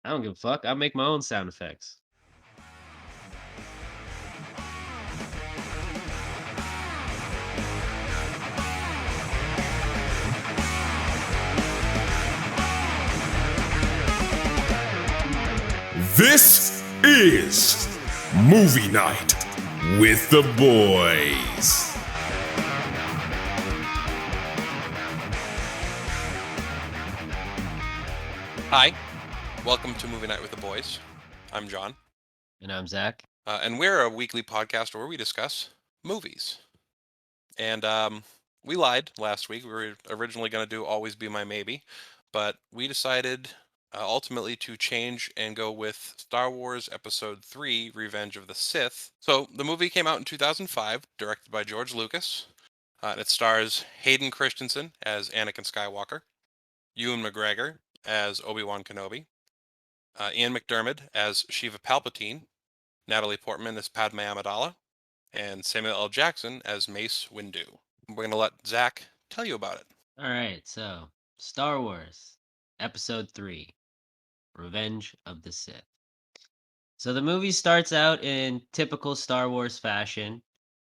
I don't give a fuck. I'll make my own sound effects. This is Movie Night with the Boys. Hi, welcome to Movie Night with the Boys. I'm John. And I'm Zach. And we're a weekly podcast where we discuss movies. And we lied last week. We were originally going to do Always Be My Maybe, but we decided ultimately to change and go with Star Wars Episode 3, Revenge of the Sith. So the movie came out in 2005, directed by George Lucas. And it stars Hayden Christensen as Anakin Skywalker, Ewan McGregor as Obi-Wan Kenobi, Ian McDiarmid as Shiva Palpatine, Natalie Portman as Padme Amidala, and Samuel L. Jackson as Mace Windu. We're going to let Zach tell you about it. All right, so Star Wars Episode 3, Revenge of the Sith. So the movie starts out in typical Star Wars fashion.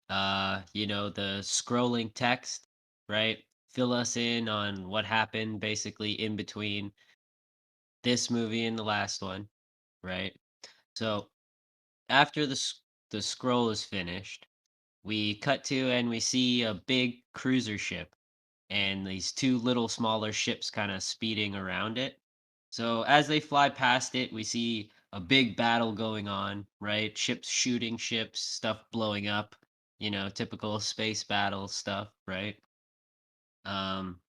The scrolling text, right? Fill us in on what happened basically in between this movie and the last one, right? So after the scroll is finished, we cut to and we see a big cruiser ship and these two little smaller ships kind of speeding around it. So as they fly past it, we see a big battle going on, right? Ships shooting ships, stuff blowing up, typical space battle stuff, right? Um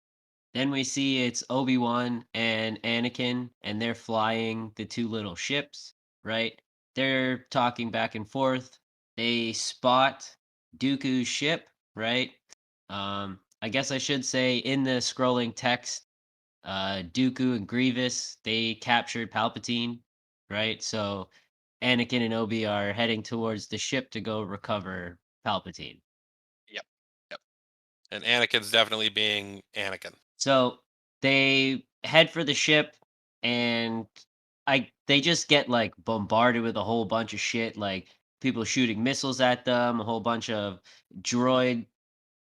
then we see it's Obi-Wan and Anakin and they're flying the two little ships, right? They're talking back and forth. They spot Dooku's ship, right? I guess I should say in the scrolling text, Dooku and Grievous, they captured Palpatine, right? So Anakin and Obi are heading towards the ship to go recover Palpatine. Yep. And Anakin's definitely being Anakin. So they head for the ship and they just get like bombarded with a whole bunch of shit, like people shooting missiles at them, a whole bunch of droid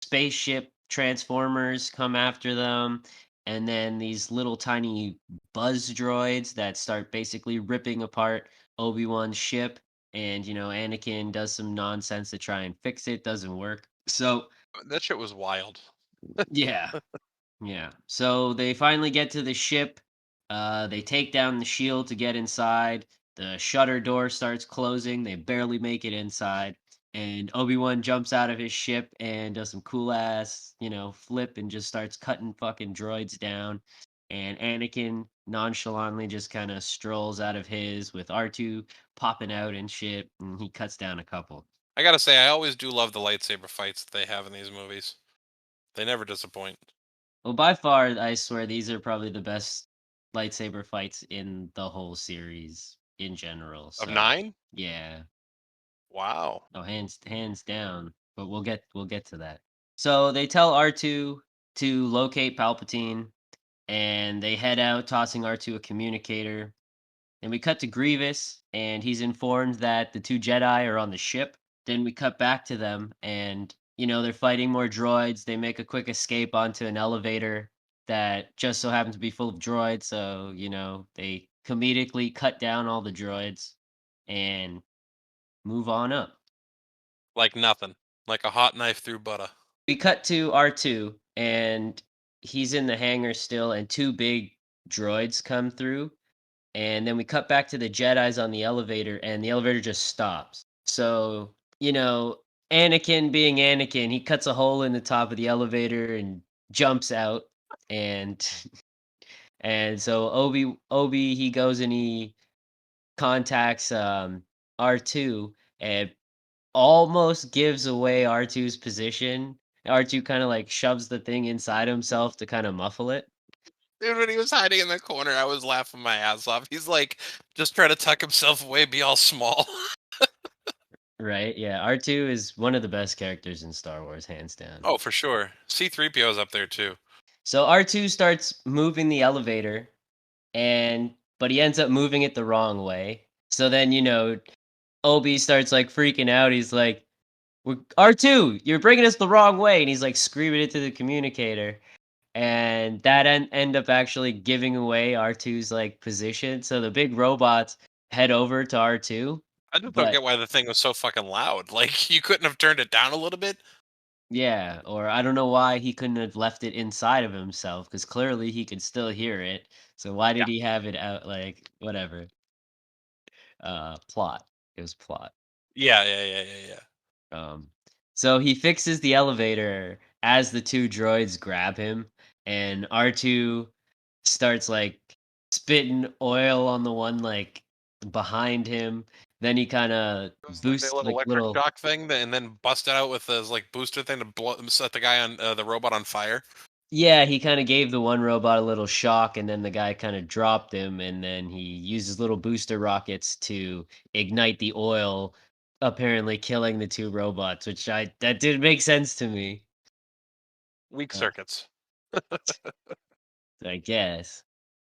spaceship transformers come after them, and then these little tiny buzz droids that start basically ripping apart Obi-Wan's ship, and Anakin does some nonsense to try and fix it, doesn't work. So That shit was wild. yeah. Yeah. So they finally get to the ship. They take down the shield to get inside. The shutter door starts closing. They barely make it inside. And Obi-Wan jumps out of his ship and does some cool ass, flip and just starts cutting fucking droids down. And Anakin nonchalantly just kind of strolls out of his with R2 popping out and shit. And he cuts down a couple. I gotta say, I always do love the lightsaber fights that they have in these movies. They never disappoint. Well, by far, I swear these are probably the best lightsaber fights in the whole series in general. Of So 9? yeah, Wow. no hands down. But we'll get to that. So they tell R2 to locate Palpatine, and they head out, tossing R2 a communicator. And we cut to Grievous, and he's informed that the two Jedi are on the ship. Then we cut back to them, and they're fighting more droids. They make a quick escape onto an elevator that just so happens to be full of droids. So they comedically cut down all the droids and move on up. Like nothing. Like a hot knife through butter. We cut to R2, and he's in the hangar still, and two big droids come through. And then we cut back to the Jedis on the elevator, and the elevator just stops. So, Anakin being Anakin, he cuts a hole in the top of the elevator and jumps out. And and so Obi he goes and he contacts R2 and almost gives away R2's position. R2 kind of like shoves the thing inside himself to kind of muffle it. Dude, when he was hiding in the corner, I was laughing my ass off. He's like, just trying to tuck himself away, be all small. Right? Yeah, R2 is one of the best characters in Star Wars, hands down. Oh, for sure. C-3PO's up there too. So R2 starts moving the elevator, but but he ends up moving it the wrong way. So then, Obi starts like freaking out. He's like, R2, you're bringing us the wrong way. And he's like screaming it to the communicator. And that end up actually giving away R2's like position. So the big robots head over to R2. I just don't But get why the thing was so fucking loud. Like, you couldn't have turned it down a little bit? yeah, or I don't know why he couldn't have left it inside of himself because clearly he could still hear it. So why Yeah. did he have it out? Like, whatever. Plot. It was plot. Yeah. Um, so he fixes the elevator as the two droids grab him, and R2 starts like spitting oil on the one like behind him. Then he kind of Goes like the boosts little like electric little. shock thing, and then bust it out with his like booster thing to set the guy on the robot on fire. Yeah, he kind of gave the one robot a little shock, and then the guy kind of dropped him, and then he uses little booster rockets to ignite the oil, apparently killing the two robots, which that did make sense to me. Weak Uh, circuits, I guess.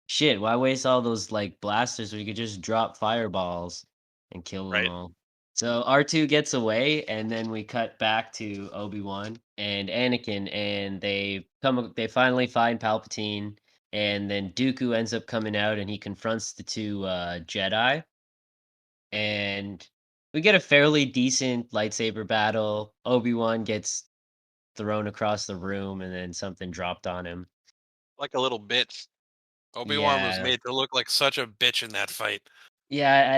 Shit, why waste all those like blasters when you could just drop fireballs and kill them right? all? So R2 gets away, and then we cut back to Obi-Wan and Anakin, and they finally find Palpatine, and then Dooku ends up coming out and he confronts the two Jedi, and we get a fairly decent lightsaber battle. Obi-Wan gets thrown across the room and then something dropped on him. Like a little bitch. Obi-Wan was Yeah. made to look like such a bitch in that fight. Yeah,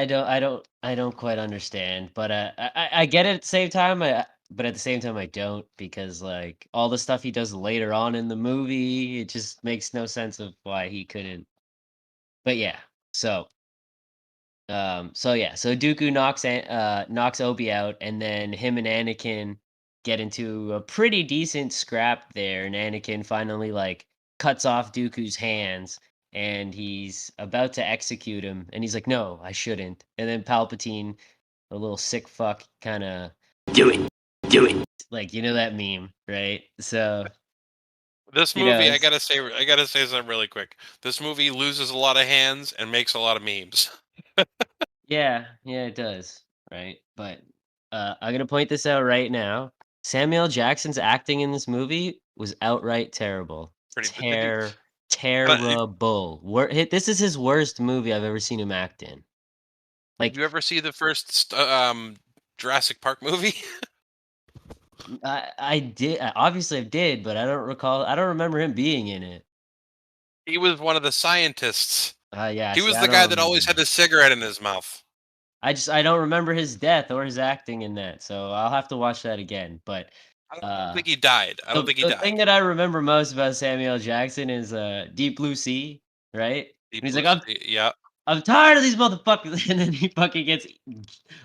I don't quite understand, but I get it at the same time. But at the same time, I don't because like all the stuff he does later on in the movie, it just makes no sense of why he couldn't. But yeah, so so Dooku knocks Obi out, and then him and Anakin get into a pretty decent scrap there, and Anakin finally like cuts off Dooku's hands, and he's about to execute him, and he's like, "No, I shouldn't." And then Palpatine, a little sick fuck, kind of do it, like that meme, right? So This movie, it's I gotta say something really quick. This movie loses a lot of hands and makes a lot of memes. yeah, it does, right? But I'm gonna point this out right now. Samuel Jackson's acting in this movie was outright terrible. Pretty. Did Terrible. This is his worst movie I've ever seen him act in. Like you ever see the first Jurassic Park movie? I did, obviously I did, but I don't remember him being in it. He was one of the scientists. Yeah, He see, was I the don't guy that remember always had that. the cigarette in his mouth. I don't remember his death or his acting in that, so I'll have to watch that again. But I don't uh think he died. I don't The think he the thing died. that I remember most about Samuel L. Jackson is, Deep Blue Sea, right? Deep And he's Blue like, Sea. Yeah. I'm tired of these motherfuckers," and then he fucking gets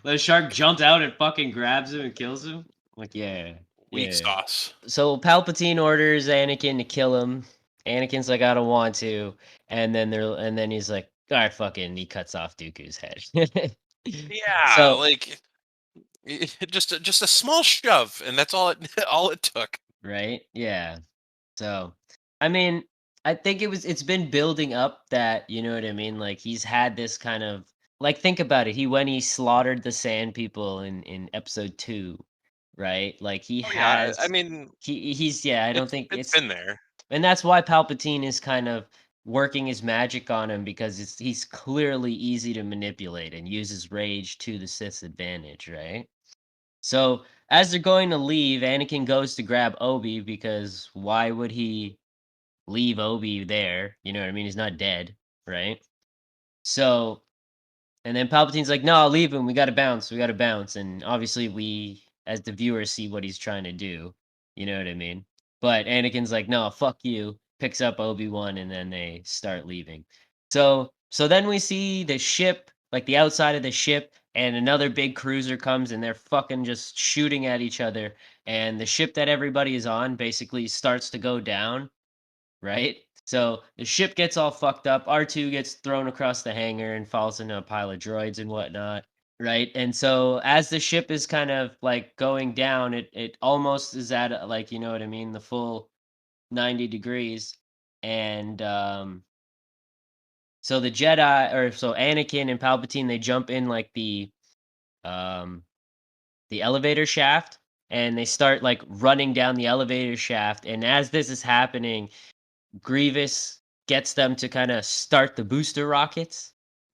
the shark jumps out and fucking grabs him and kills him. I'm like, yeah, Weak yeah. sauce. So Palpatine orders Anakin to kill him. Anakin's like, "I don't want to," and then he's like, "All right, fucking," he cuts off Dooku's head. Yeah, So like just a small shove, and that's all it all it took. right, yeah. So, I mean, I think it's been building up that, you know what I mean? Like he's had this kind of like think about it. He slaughtered the sand people in episode 2, right? Like he Oh yeah, I has mean he's yeah, I don't think it's it's been there. and that's why Palpatine is kind of working his magic on him because he's clearly easy to manipulate and uses rage to the Sith's advantage, right? So as they're going to leave, Anakin goes to grab Obi because why would he leave Obi there? You know what I mean? He's not dead, right? So, and then Palpatine's like, "No, I'll leave him. We got to bounce. We got to bounce." And obviously, we as the viewers see what he's trying to do. You know what I mean? But Anakin's like, "No, fuck you." Picks up Obi-Wan, and then they start leaving. So then we see the ship, like the outside of the ship, and another big cruiser comes, and they're fucking just shooting at each other. And the ship that everybody is on basically starts to go down, right? So the ship gets all fucked up. R2 gets thrown across the hangar and falls into a pile of droids and whatnot, right? And so as the ship is kind of like going down, it almost is at like, you know what I mean, the full 90 degrees. And So the Jedi, or so Anakin and Palpatine, they jump in like um the elevator shaft, and they start like running down the elevator shaft. And as this is happening, Grievous gets them to kind of start the booster rockets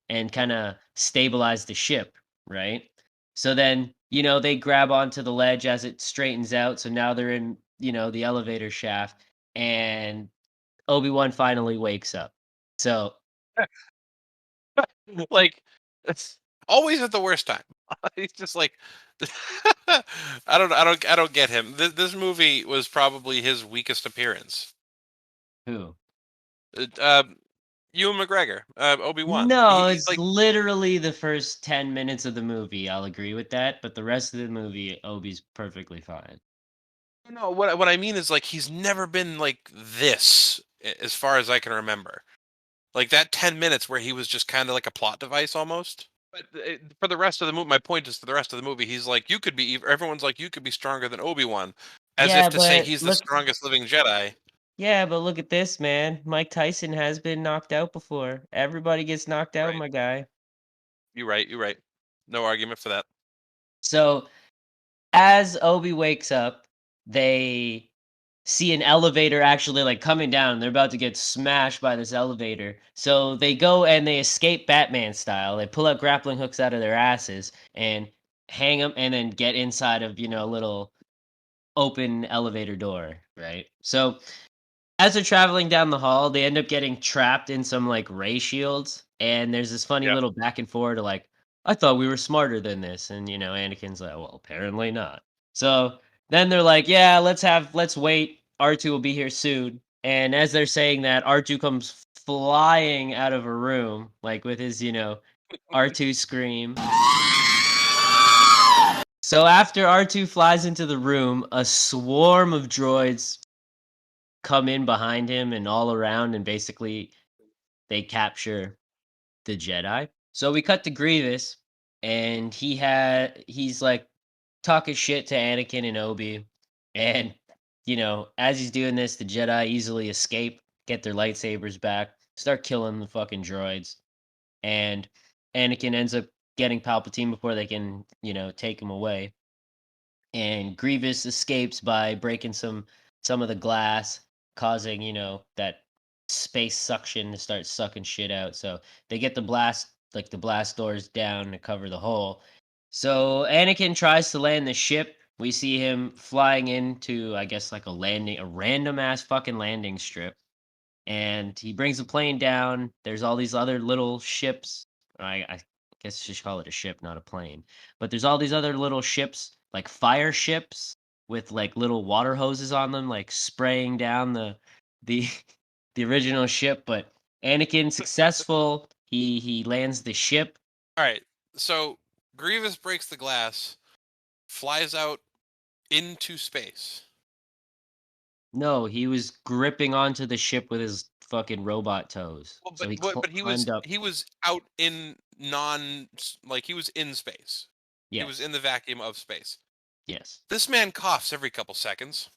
and kind of stabilize the ship, right? So then, they grab onto the ledge as it straightens out. So now they're in, the elevator shaft, and Obi-Wan finally wakes up. So, Like, it's always at the worst time. He's just like, I don't get him. This movie was probably his weakest appearance. who? Uh, um, Ewan McGregor, Obi-Wan. No, He's it's like, literally the first 10 minutes of the movie. I'll agree with that, but the rest of the movie, Obi's perfectly fine. no. What I mean is like he's never been like this as far as I can remember. Like that 10 minutes where he was just kind of like a plot device almost. But for the rest of the movie, my point is for the rest of the movie, he's like, you could be. Everyone's like, you could be stronger than Obi-Wan, as if Yeah, to say but he's the look strongest living Jedi. Yeah, but look at this, man. Mike Tyson has been knocked out before. Everybody gets knocked out, Right. my guy. You're right. You're right. No argument for that. So, as Obi wakes up, they see an elevator actually like coming down. They're about to get smashed by this elevator. So they go and they escape Batman style. They pull out grappling hooks out of their asses and hang them, and then get inside of, a little open elevator door, right? So as they're traveling down the hall, they end up getting trapped in some like ray shields, and there's this funny Yep. little back and forth, like, I thought we were smarter than this. And Anakin's like, well, apparently not. So then they're like, yeah, let's wait. R2 will be here soon. And as they're saying that, R2 comes flying out of a room, like with his, R2 scream. So after R2 flies into the room, a swarm of droids come in behind him and all around, and basically they capture the Jedi. So we cut to Grievous, and he's like talking shit to Anakin and Obi. And as he's doing this, the Jedi easily escape, get their lightsabers back, start killing the fucking droids. And Anakin ends up getting Palpatine before they can, take him away. And Grievous escapes by breaking some of the glass, causing, that space suction to start sucking shit out. So they get the blast doors down to cover the hole. So Anakin tries to land the ship. We see him flying into, I guess, like a random ass fucking landing strip, and he brings the plane down. There's all these other little ships. I guess you should call it a ship, not a plane. But there's all these other little ships, like fire ships with like little water hoses on them, like spraying down the the original ship. But Anakin successful. He lands the ship. All right. So Grievous breaks the glass, flies out into space. No, he was gripping onto the ship with his fucking robot toes. Well, So he but he was climbed up. he was out in like he was in space. He was Yes. in the vacuum of space. Yes. This man coughs every couple seconds.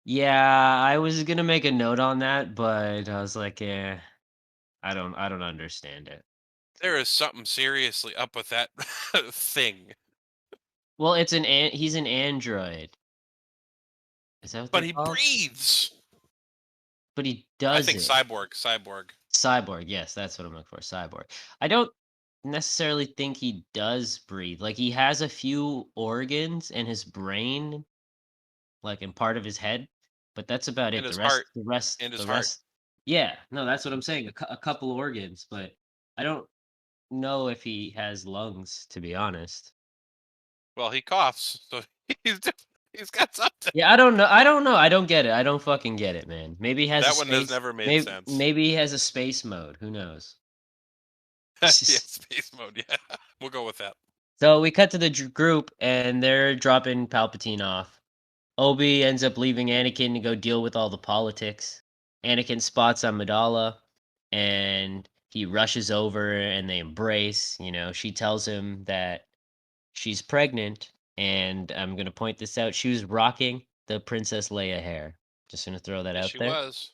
Yeah, I was gonna make a note on that, but I was like, I don't understand it. There is something seriously up with that thing. Well, he's an android. Is that what But they're he called? breathes. But he I does think it. cyborg. Cyborg, yes, that's what I'm looking for. Cyborg. I don't necessarily think he does breathe. Like he has a few organs in his brain, like in part of his head, but that's about In it. The his rest, heart. the rest, In his the heart. rest. Yeah, no, that's what I'm saying. A couple organs, but I don't know if he has lungs, to be honest. Well, he coughs, so he's he's got something. Yeah, I don't know. I don't know. I don't get it. I don't fucking get it, man. Maybe he has a That one has space. never made Maybe sense. maybe he has a space mode. Who knows? Yeah, space mode. Yeah, we'll go with that. So we cut to the group, and they're dropping Palpatine off. Obi ends up leaving Anakin to go deal with all the politics. Anakin spots Amidala, and he rushes over, and they embrace. She tells him that she's pregnant, and I'm gonna point this out. She was rocking the Princess Leia hair. Just gonna throw that Yes, out she there. was.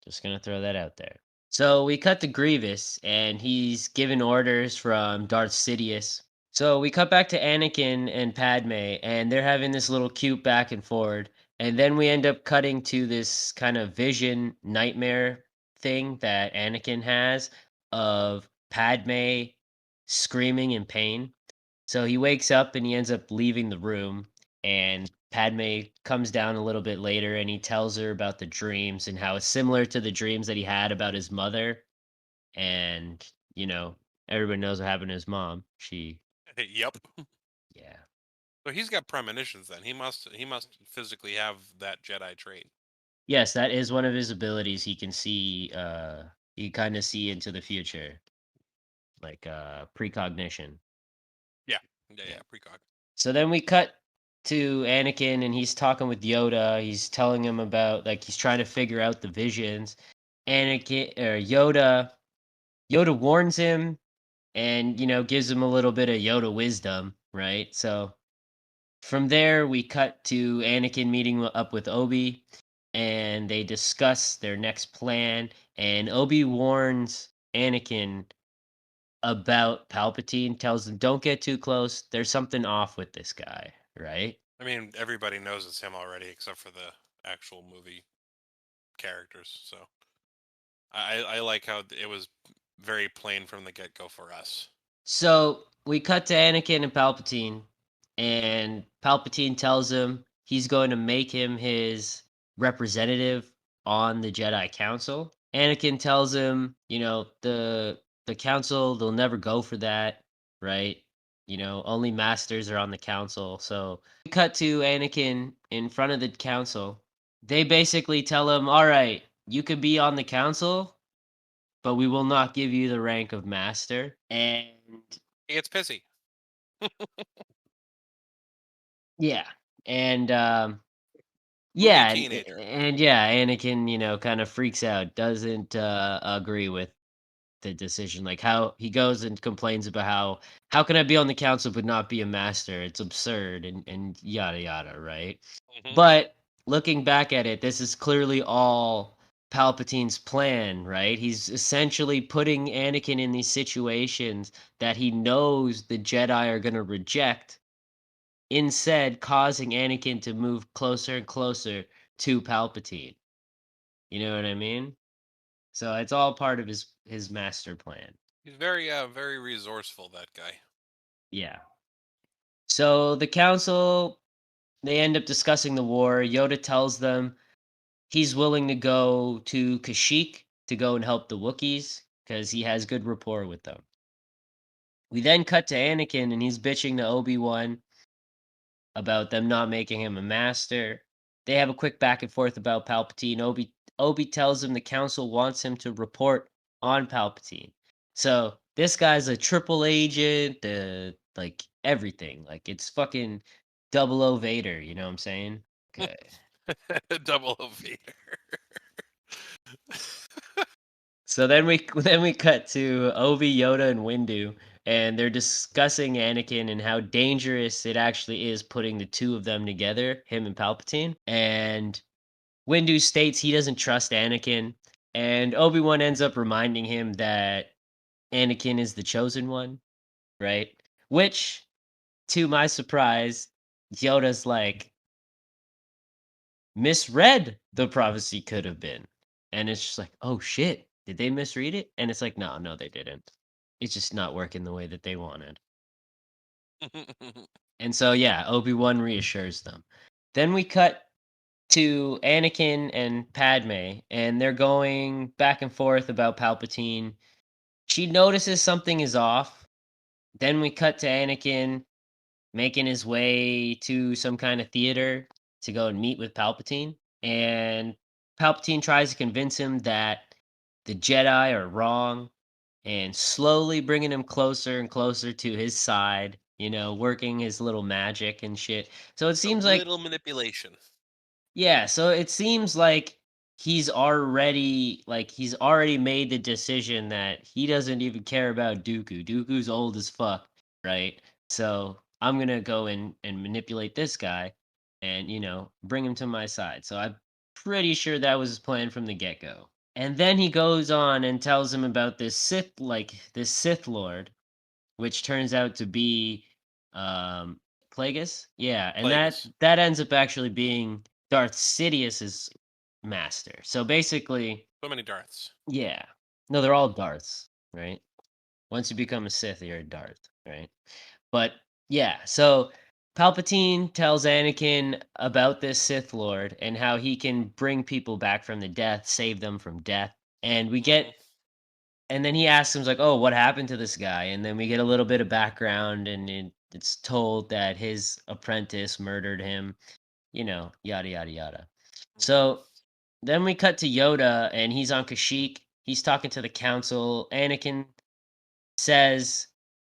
Just gonna throw that out there. So we cut to Grievous, and he's given orders from Darth Sidious. So we cut back to Anakin and Padme, and they're having this little cute back and forward. And then we end up cutting to this kind of vision nightmare thing that Anakin has of Padme screaming in pain. So he wakes up and he ends up leaving the room, and Padme comes down a little bit later and he tells her about the dreams and how it's similar to the dreams that he had about his mother. And, you know, everybody knows what happened to his mom. She, Yep. yeah. So he's got premonitions. Then he must physically have that Jedi trait. Yes, that is one of his abilities. He can see, he kind of see into the future, like precognition. Yeah. Yeah. Yeah. Yeah. Precog. So then we cut to Anakin and he's talking with Yoda. He's telling him about like he's trying to figure out the visions. Anakin or Yoda warns him and gives him a little bit of Yoda wisdom, right? So from there we cut to Anakin meeting up with Obi and they discuss their next plan and Obi warns Anakin about Palpatine, tells him don't get too close. There's something off with this guy, right? I mean, everybody knows it's him already, except for the actual movie characters. So I like how it was very plain from the get go for us. So we cut to Anakin and Palpatine, and Palpatine tells him he's going to make him his representative on the Jedi Council. Anakin tells him, the council, they'll never go for that, right? Only masters are on the council. So we cut to Anakin in front of the council. They basically tell him, all right, you could be on the council, but we will not give you the rank of master. And He gets pissy. yeah, and Movie yeah, teenager. and yeah, Anakin, kind of freaks out, doesn't agree with the decision. Like how he goes and complains about how can I be on the council but not be a master? It's absurd and yada yada, right? Hmm. But looking back at it, this is clearly all Palpatine's plan, right? He's essentially putting Anakin in these situations that he knows the Jedi are going to reject, instead causing Anakin to move closer and closer to Palpatine. You know what I mean? So it's all part of his master plan. He's very resourceful. That guy. Yeah. So the council, they end up discussing the war. Yoda tells them he's willing to go to Kashyyyk to go and help the Wookiees because he has good rapport with them. We then cut to Anakin and he's bitching to Obi-Wan about them not making him a master. They have a quick back and forth about Palpatine. Obi tells him the council wants him to report on Palpatine. So this guy's a triple agent, like everything. Like it's fucking double O Vader, you know what I'm saying? Okay. Double O Vader. So then we then we cut to Obi, Yoda, and Windu, and they're discussing Anakin and how dangerous it actually is putting the two of them together, him and Palpatine. And Windu states he doesn't trust Anakin, and Obi-Wan ends up reminding him that Anakin is the chosen one, right? Which, to my surprise, Yoda's like, misread the prophecy could have been. And it's just like, oh shit, did they misread it? And it's like, no, they didn't. It's just not working the way that they wanted. And so, yeah, Obi-Wan reassures them. Then we cut to Anakin and Padme, and they're going back and forth about Palpatine. She notices something is off. Then we cut to Anakin making his way to some kind of theater to go and meet with Palpatine. And Palpatine tries to convince him that the Jedi are wrong and slowly bringing him closer and closer to his side, working his little magic and shit. So it A seems like little manipulation. yeah, so it seems like he's already made the decision that he doesn't even care about Dooku. Dooku's old as fuck, right? So I'm gonna go and manipulate this guy and bring him to my side. So I'm pretty sure that was his plan from the get-go. And then he goes on and tells him about this Sith Lord, which turns out to be um Plagueis. Yeah, and that Plagueis. that ends up actually being Darth Sidious's master. So basically, So many Darths. yeah. No, they're all Darths, right? Once you become a Sith, you're a Darth, right? But yeah, so Palpatine tells Anakin about this Sith Lord and how he can bring people back from the death, save them from death. And we Hmm. get and then he asks him like, "Oh, what happened to this guy?" And then we get a little bit of background, and it's told that his apprentice murdered him. Yada yada yada. Hmm. So then we cut to Yoda, and he's on Kashyyyk. He's talking to the council. Anakin says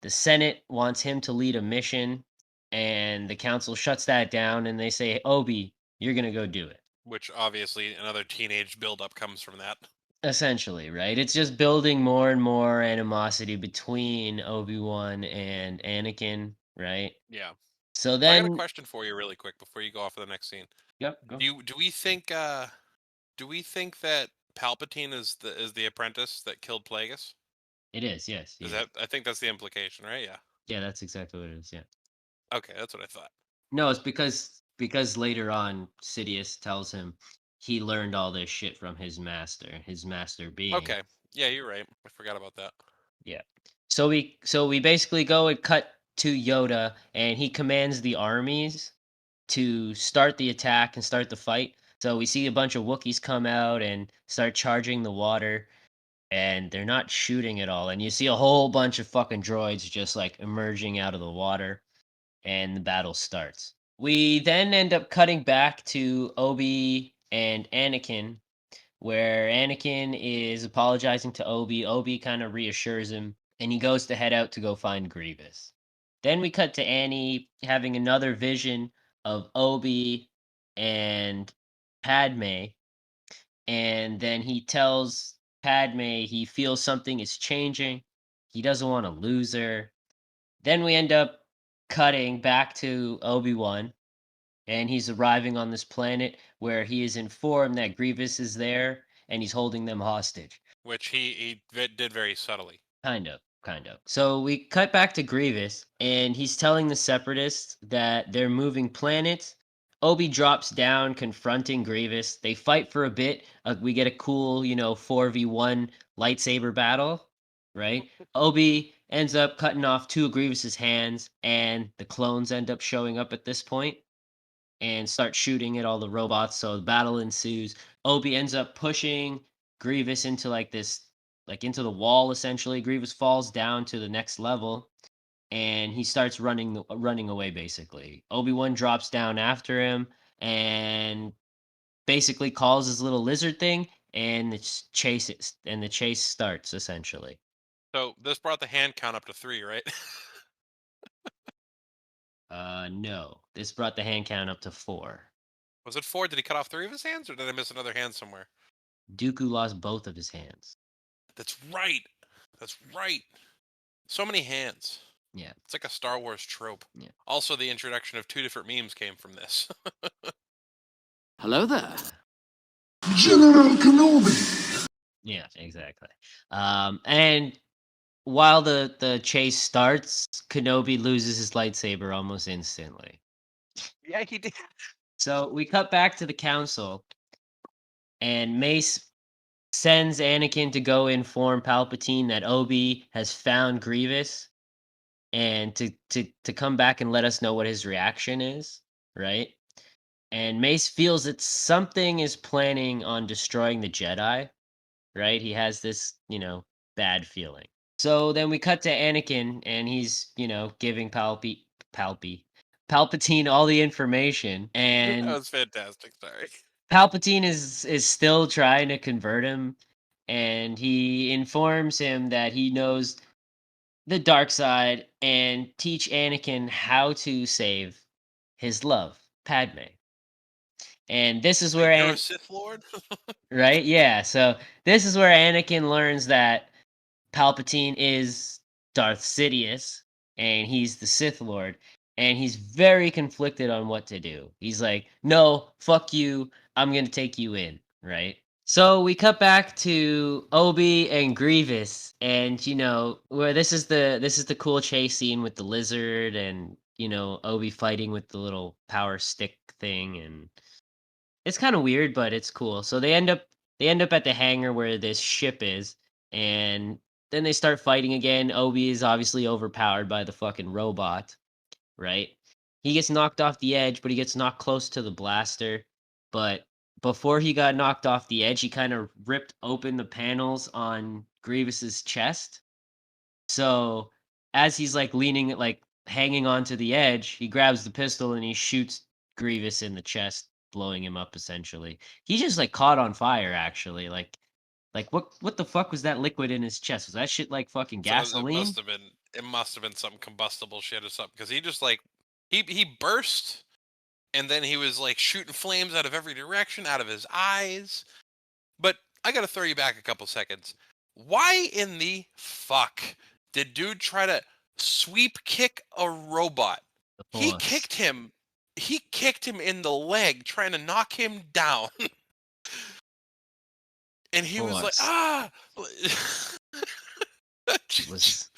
the Senate wants him to lead a mission, and the council shuts that down, and they say, "Obi, you're gonna go do it." Which obviously another teenage buildup comes from that. Essentially, right? It's just building more and more animosity between Obi-Wan and Anakin, right? Yeah. So So I got a then, question for you really quick before you go off to the next scene. yep, go. Do we think that Palpatine is the apprentice that killed Plagueis? It is, yes, Is yeah. that I think that's the implication, right? Yeah. Yeah, that's exactly what it is, yeah. Okay, that's what I thought. No, it's because later on Sidious tells him he learned all this shit from his master being. Okay. Yeah, you're right. I forgot about that. Yeah. So we basically go and cut to Yoda, and he commands the armies to start the attack and start the fight. So we see a bunch of Wookiees come out and start charging the water, and they're not shooting at all. And you see a whole bunch of fucking droids just like emerging out of the water, and the battle starts. We then end up cutting back to Obi and Anakin, where Anakin is apologizing to Obi. Obi kind of reassures him, and he goes to head out to go find Grievous. Then we cut to Annie having another vision of Obi and Padme, and then he tells Padme he feels something is changing. He doesn't want to lose her. Then we end up cutting back to Obi-Wan, and he's arriving on this planet where he is informed that Grievous is there and he's holding them hostage. Which he did very subtly. Kind of, kind of. So we cut back to Grievous, and he's telling the Separatists that they're moving planets. Obi drops down, confronting Grievous. They fight for a bit. We get a cool, 4v1 lightsaber battle, right? Obi ends up cutting off two of Grievous's hands, and the clones end up showing up at this point and start shooting at all the robots. So the battle ensues. Obi ends up pushing Grievous into into the wall essentially. Grievous falls down to the next level, and he starts running away basically. Obi-Wan drops down after him and basically calls his little lizard thing, and the chase starts essentially. So this brought the hand count up to 3, right? No. This brought the hand count up to 4. Was it 4? Did he cut off 3 of his hands, or did I miss another hand somewhere? Dooku lost both of his hands. That's right. That's right. So many hands. Yeah. It's like a Star Wars trope. Yeah. Also, the introduction of 2 different memes came from this. Hello there. General Kenobi. Yeah, exactly. And while the chase starts, Kenobi loses his lightsaber almost instantly. Yeah, he did. So we cut back to the council, and Mace sends Anakin to go inform Palpatine that Obi has found Grievous, and to come back and let us know what his reaction is, right? And Mace feels that something is planning on destroying the Jedi, right? He has this, bad feeling. So then we cut to Anakin, and he's, giving Palpatine all the information, That and was fantastic. Sorry. Palpatine is still trying to convert him, and he informs him that he knows the dark side and teach Anakin how to save his love, Padme. And this is Wait, where you're a Sith Lord? right? Yeah. So this is where Anakin learns that Palpatine is Darth Sidious, and he's the Sith Lord, and he's very conflicted on what to do. He's like, "No, fuck you. I'm gonna take you in." Right? So we cut back to Obi and Grievous, and where this is the cool chase scene with the lizard, and Obi fighting with the little power stick thing, and it's kind of weird, but it's cool. So they end up at the hangar where this ship is, and then they start fighting again. Obi is obviously overpowered by the fucking robot, right? He gets knocked off the edge, but he gets knocked close to the blaster. But before he got knocked off the edge, he kind of ripped open the panels on Grievous's chest. So as he's like leaning, like hanging onto the edge, he grabs the pistol and he shoots Grievous in the chest, blowing him up essentially. He just like caught on fire actually. Like what the fuck was that liquid in his chest? Was that shit like fucking So it gasoline? must have been some combustible shit or something, because he just like he burst, and then he was like shooting flames out of every direction, out of his eyes. But I gotta throw you back a couple seconds. Why in the fuck did dude try to sweep kick a robot? The He force. kicked him. He kicked him in the leg, trying to knock him down, and he was like, Force "Ah!" was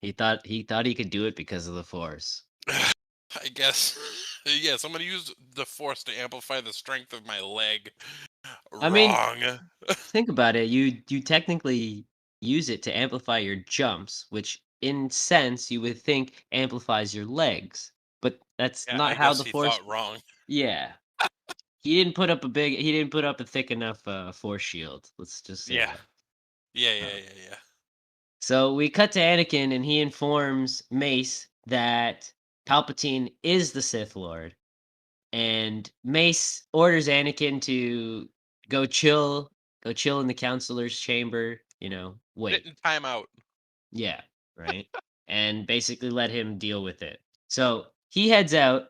he thought he could do it because of the force. I guess. Yeah, someone used the force to amplify the strength of my leg. I mean, Wrong. think about it. You technically use it to amplify your jumps, which in sense you would think amplifies your legs. But that's Yeah, I not how guess the he force. thought wrong. Yeah. He didn't put up a thick enough force shield. Let's just say Yeah. that. Yeah, Uh, yeah, yeah, yeah. so we cut to Anakin and he informs Mace that Palpatine is the Sith Lord. And Mace orders Anakin to go chill, go chill in the counselor's chamber, Sit wait. in timeout. Yeah, right? And basically let him deal with it. So he heads out.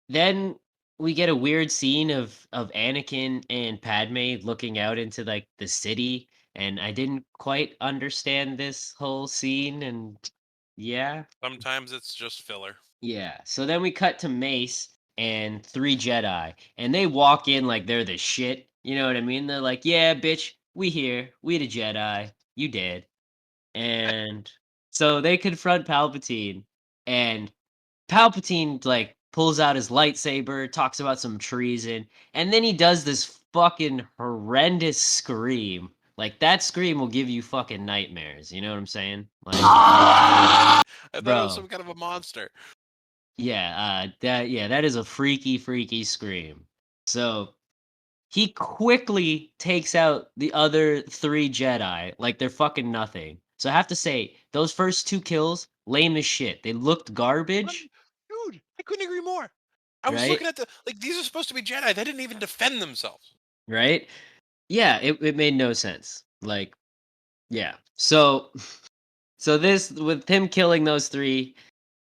Then we get a weird scene of Anakin and Padme looking out into like the city, and I didn't quite understand this whole scene, and yeah. Sometimes it's just filler. Yeah. So then we cut to Mace and three Jedi, and they walk in like they're the shit. You know what I mean? They're like, "Yeah, bitch, we here. We the Jedi. You dead." And so they confront Palpatine, and Palpatine like pulls out his lightsaber, talks about some treason, and then he does this fucking horrendous scream. Like that scream will give you fucking nightmares. You know what I'm saying? Like, I thought it was bro. some kind of a monster. That is a freaky, freaky scream. So he quickly takes out the other three Jedi like they're fucking nothing. So I have to say, those first two kills, lame as shit. They looked garbage, Dude, I couldn't agree more. I was right? looking at these are supposed to be Jedi. They didn't even defend themselves. Right? Yeah, it made no sense. Like, yeah. So this with him killing those three,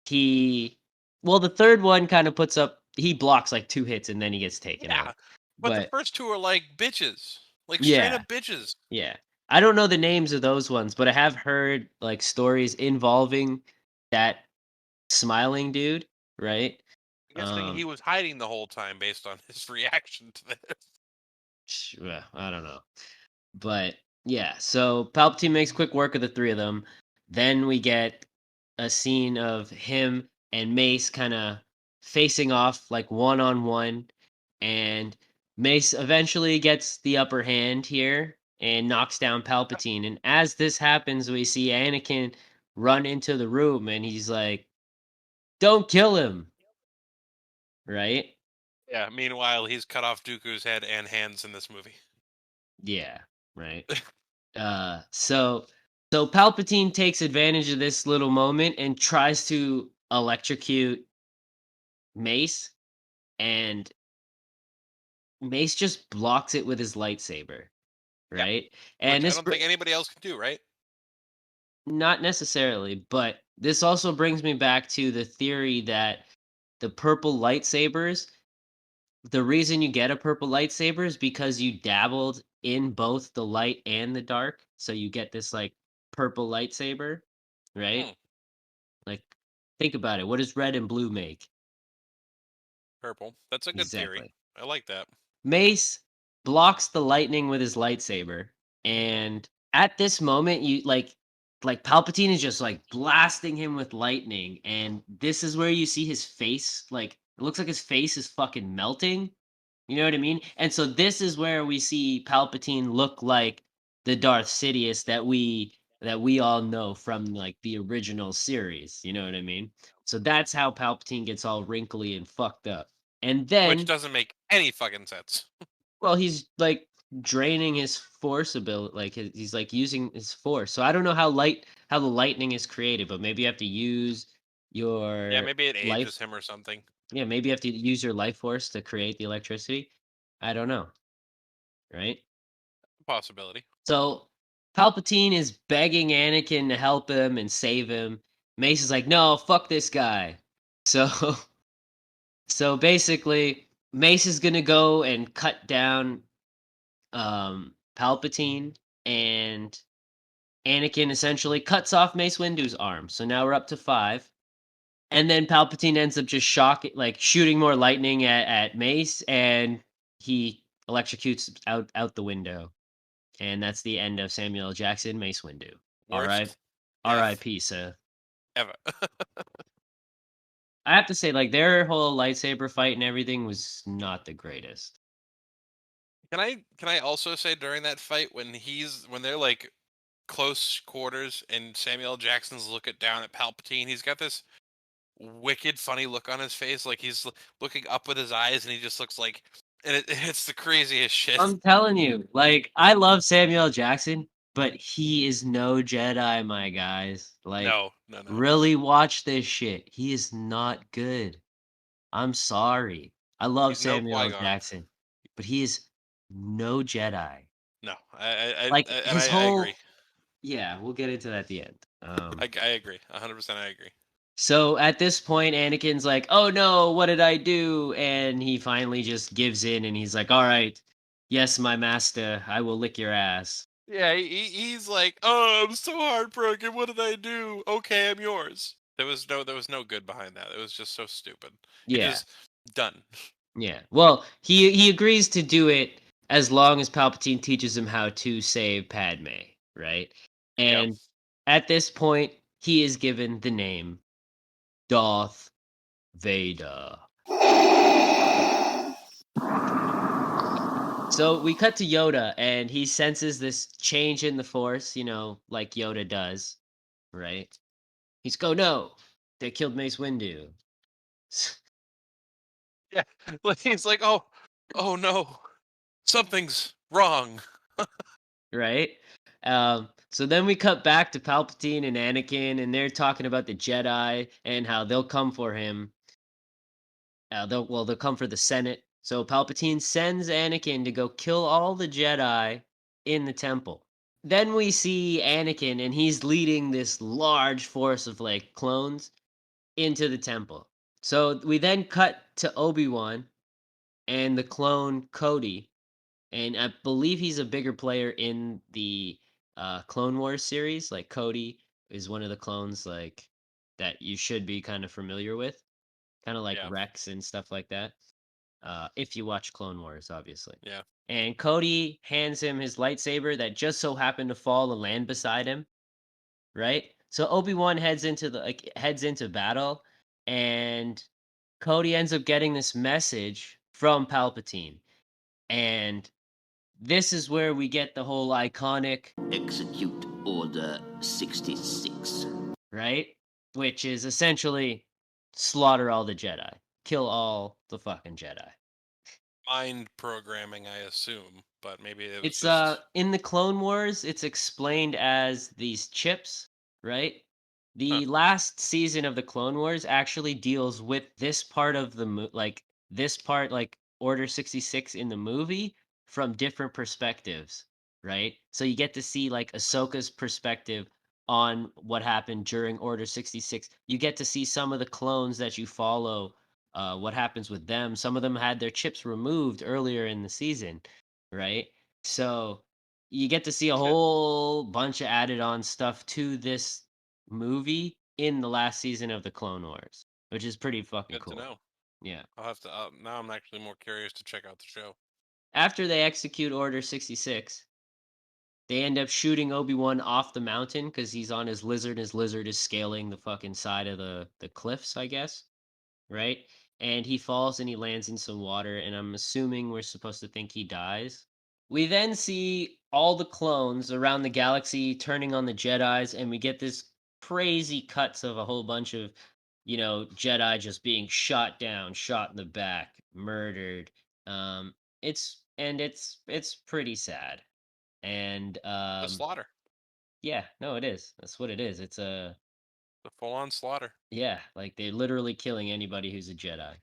he well, the third one kind of he blocks like two hits and then he gets taken Yeah. out. But the But first two are like bitches. Like straight yeah, up bitches. yeah. I don't know the names of those ones, but I have heard like stories involving that smiling dude, right? I'm guessing he was hiding the whole time based on his reaction to this. Well, I don't know. But yeah, so Palpatine makes quick work of the three of them. Then we get a scene of him and Mace kind of facing off like one on one, and Mace eventually gets the upper hand here and knocks down Palpatine. And as this happens, we see Anakin run into the room and he's like, "Don't kill him," right? Yeah, meanwhile, he's cut off Dooku's head and hands in this movie. Yeah, right. So Palpatine takes advantage of this little moment and tries to electrocute Mace, and Mace just blocks it with his lightsaber, Yeah, right? And which I this don't think anybody else can do, right? not necessarily, but this also brings me back to the theory that the purple lightsabers, the reason you get a purple lightsaber is because you dabbled in both the light and the dark, so you get this like purple lightsaber, right? Hmm. Like, think about it. What does red and blue make? Purple. That's a good theory. Exactly. I like that. Mace blocks the lightning with his lightsaber, and at this moment, you like Palpatine is just like blasting him with lightning, and this is where you see his face. Like it looks like his face is fucking melting. You know what I mean? And so this is where we see Palpatine look like the Darth Sidious that we all know from like the original series. You know what I mean? So that's how Palpatine gets all wrinkly and fucked up. And Which then, doesn't make any fucking sense. well, he's like draining his force ability, like he's like using his force. So I don't know how the lightning is created, but maybe you have to use Yeah, your maybe it life. ages him or something. Yeah, maybe you have to use your life force to create the electricity. I don't know, right? Possibility. So Palpatine is begging Anakin to help him and save him. Mace is like, "No, fuck this guy." So so basically, Mace is gonna go and cut down Palpatine, and Anakin essentially cuts off Mace Windu's arm. So now we're up to 5. And then Palpatine ends up just shooting more lightning at Mace, and he electrocutes out the window. And that's the end of Samuel L. Jackson, Mace Windu. Worst death R.I.P. Sir. ever. I have to say, like their whole lightsaber fight and everything was not the greatest. Can I also say during that fight when they're like close quarters and Samuel L. Jackson's looking down at Palpatine, he's got this wicked funny look on his face, like he's looking up with his eyes, and he just looks like, and it's the craziest shit. I'm telling you, like I love Samuel L. Jackson, but he is no Jedi, my guys. Like, No, no, no. really watch this shit. He is not good. I'm sorry. I love He's no Samuel L. Qui-Gon. Jackson, but he is no Jedi. No, Like and his I agree. whole yeah, we'll get into that at the end. I agree. 100%. I agree. So at this point, Anakin's like, "Oh no, what did I do?" And he finally just gives in, and he's like, "All right, yes, my master, I will lick your ass." Yeah, he's like, "Oh, I'm so heartbroken. What did I do? Okay, I'm yours." There was no good behind that. It was just so stupid. He Yeah, just done. yeah. Well, he agrees to do it as long as Palpatine teaches him how to save Padme, right? Yep. And at this point, he is given the name Darth Vader. So we cut to Yoda, and he senses this change in the Force, like Yoda does, right? He's go, "No, they killed Mace Windu." Yeah. He's like, oh no, something's wrong. Right? So then we cut back to Palpatine and Anakin, and they're talking about the Jedi and how they'll come for him. They'll come for the Senate. So Palpatine sends Anakin to go kill all the Jedi in the temple. Then we see Anakin, and he's leading this large force of like clones into the temple. So we then cut to Obi-Wan and the clone Cody, and I believe he's a bigger player in the Clone Wars series. Like Cody is one of the clones like that you should be kind of familiar with, kind of like Yeah. Rex and stuff like that. If you watch Clone Wars, obviously. Yeah. And Cody hands him his lightsaber that just so happened to fall and land beside him, right? So Obi-Wan heads into battle, and Cody ends up getting this message from Palpatine. And this is where we get the whole iconic Execute Order 66. right? Which is essentially slaughter all the Jedi. Kill all the fucking Jedi. Mind programming, I assume, but maybe it was It's just in the Clone Wars, it's explained as these chips, right? huh. The last season of the Clone Wars actually deals with this part of this part like Order 66 in the movie from different perspectives, right? So you get to see like Ahsoka's perspective on what happened during Order 66. You get to see some of the clones that you follow, what happens with them. Some of them had their chips removed earlier in the season, right? So you get to see a Okay. whole bunch of added on stuff to this movie in the last season of the Clone Wars, which is pretty fucking Good to cool. know. Yeah. I'll have to. Now I'm actually more curious to check out the show. after they execute Order 66, they end up shooting Obi-Wan off the mountain because he's on his lizard. His lizard is scaling the fucking side of the cliffs, I guess, right? And he falls and he lands in some water, and I'm assuming we're supposed to think he dies. We then see all the clones around the galaxy turning on the Jedis, and we get this crazy cuts of a whole bunch of, Jedi just being shot down, shot in the back, murdered. Um, it's pretty sad. And The slaughter. yeah, no, it is. That's what it is. It's a The full-on slaughter. yeah, like they're literally killing anybody who's a Jedi.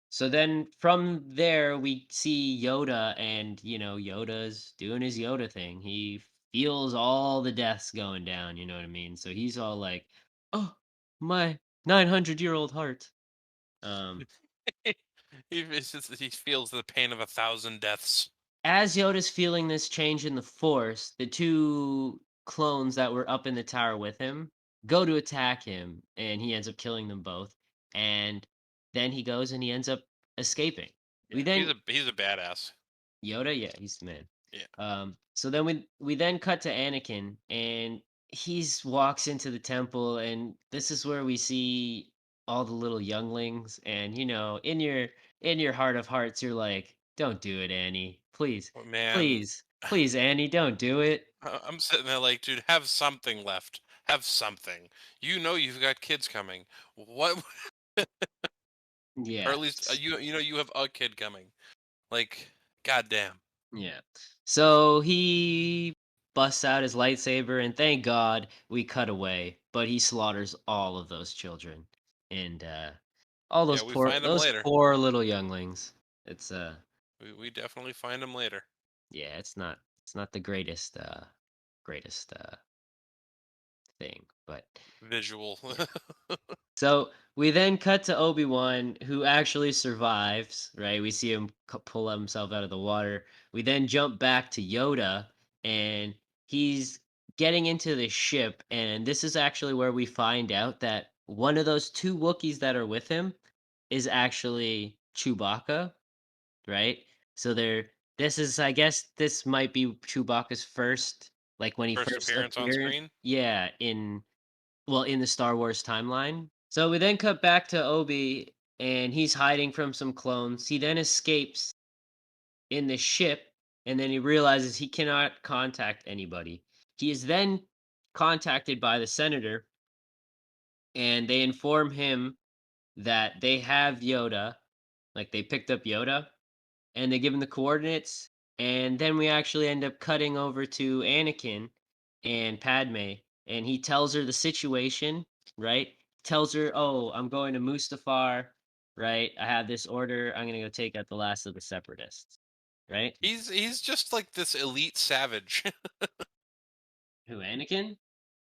So then from there we see Yoda, and Yoda's doing his Yoda thing. He feels all the deaths going down, you know what I mean? So he's all like, "Oh, my 900-year-old heart." Um He feels the pain of 1,000 deaths. as Yoda's feeling this change in the Force, the two clones that were up in the tower with him go to attack him, and he ends up killing them both. And then he goes and he ends up escaping. Yeah, We then he's a badass. Yoda, yeah, he's the man. Yeah. So then we then cut to Anakin, and he's walks into the temple, and this is where we see all the little younglings, and in your heart of hearts, you're like, don't do it, Annie, please, Oh, man, please, Annie, don't do it. I'm sitting there like, dude, have something left. Have something. You know you've got kids coming. What? Or Yeah, at least you have a kid coming. Like, goddamn. yeah. So he busts out his lightsaber, and thank God we cut away, but he slaughters all of those children, and all Yeah, we find him those later. poor little younglings. It's We definitely find him later. yeah, it's not the greatest thing, but Visual. so we then cut to Obi-Wan, who actually survives, right? We see him pull himself out of the water. We then jump back to Yoda, and he's getting into the ship, and this is actually where we find out that one of those two Wookiees that are with him is actually Chewbacca, right? So this is, I guess this might be Chewbacca's first, like when he First first appearance on appeared. screen. Yeah, in the Star Wars timeline. So we then cut back to Obi, and he's hiding from some clones. He then escapes in the ship, and then he realizes he cannot contact anybody. He is then contacted by the senator, and they inform him that they have Yoda, like they picked up Yoda, and they give him the coordinates. And then we actually end up cutting over to Anakin and Padme, and he tells her the situation, right? Tells her, "Oh, I'm going to Mustafar, right? I have this order. I'm gonna go take out the last of the Separatists." Right? He's just like this elite savage. Who, Anakin?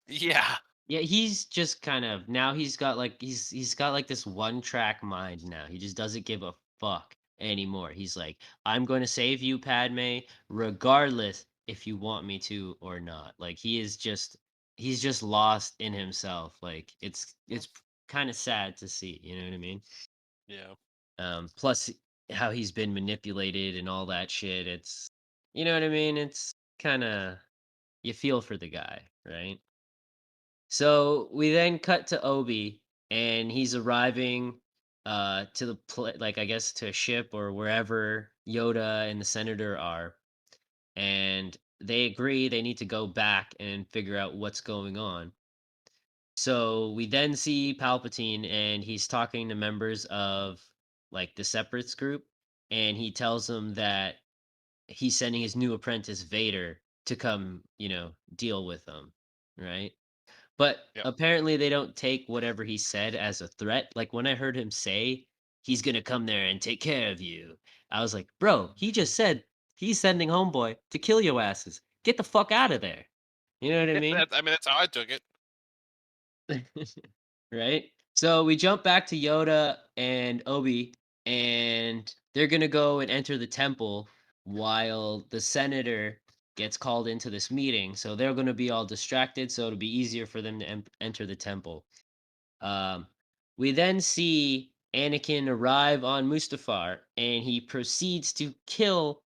Yeah. Yeah, he's just kind of now he's got like this one track mind now. He just doesn't give a fuck anymore. He's like, I'm going to save you, Padme, regardless if you want me to or not. Like he's just lost in himself. Like it's kind of sad to see, you know what I mean? Yeah. Plus how he's been manipulated and all that shit. It's you know what I mean? It's kind of you feel for the guy, right? So we then cut to Obi, and he's arriving to like I guess to a ship or wherever Yoda and the senator are, and they agree they need to go back and figure out what's going on. So we then see Palpatine, and he's talking to members of like the Separates group, and he tells them that he's sending his new apprentice Vader to come, deal with them, right? But Yep. apparently they don't take whatever he said as a threat. Like when I heard him say he's gonna come there and take care of you, I was like, bro, he just said he's sending homeboy to kill your asses. Get the fuck out of there. You know what I mean? That's how I took it. Right? So we jump back to Yoda and Obi, and they're gonna go and enter the temple while the senator gets called into this meeting. So they're gonna be all distracted, so it'll be easier for them to enter the temple. Um, we then see Anakin arrive on Mustafar, and he proceeds to kill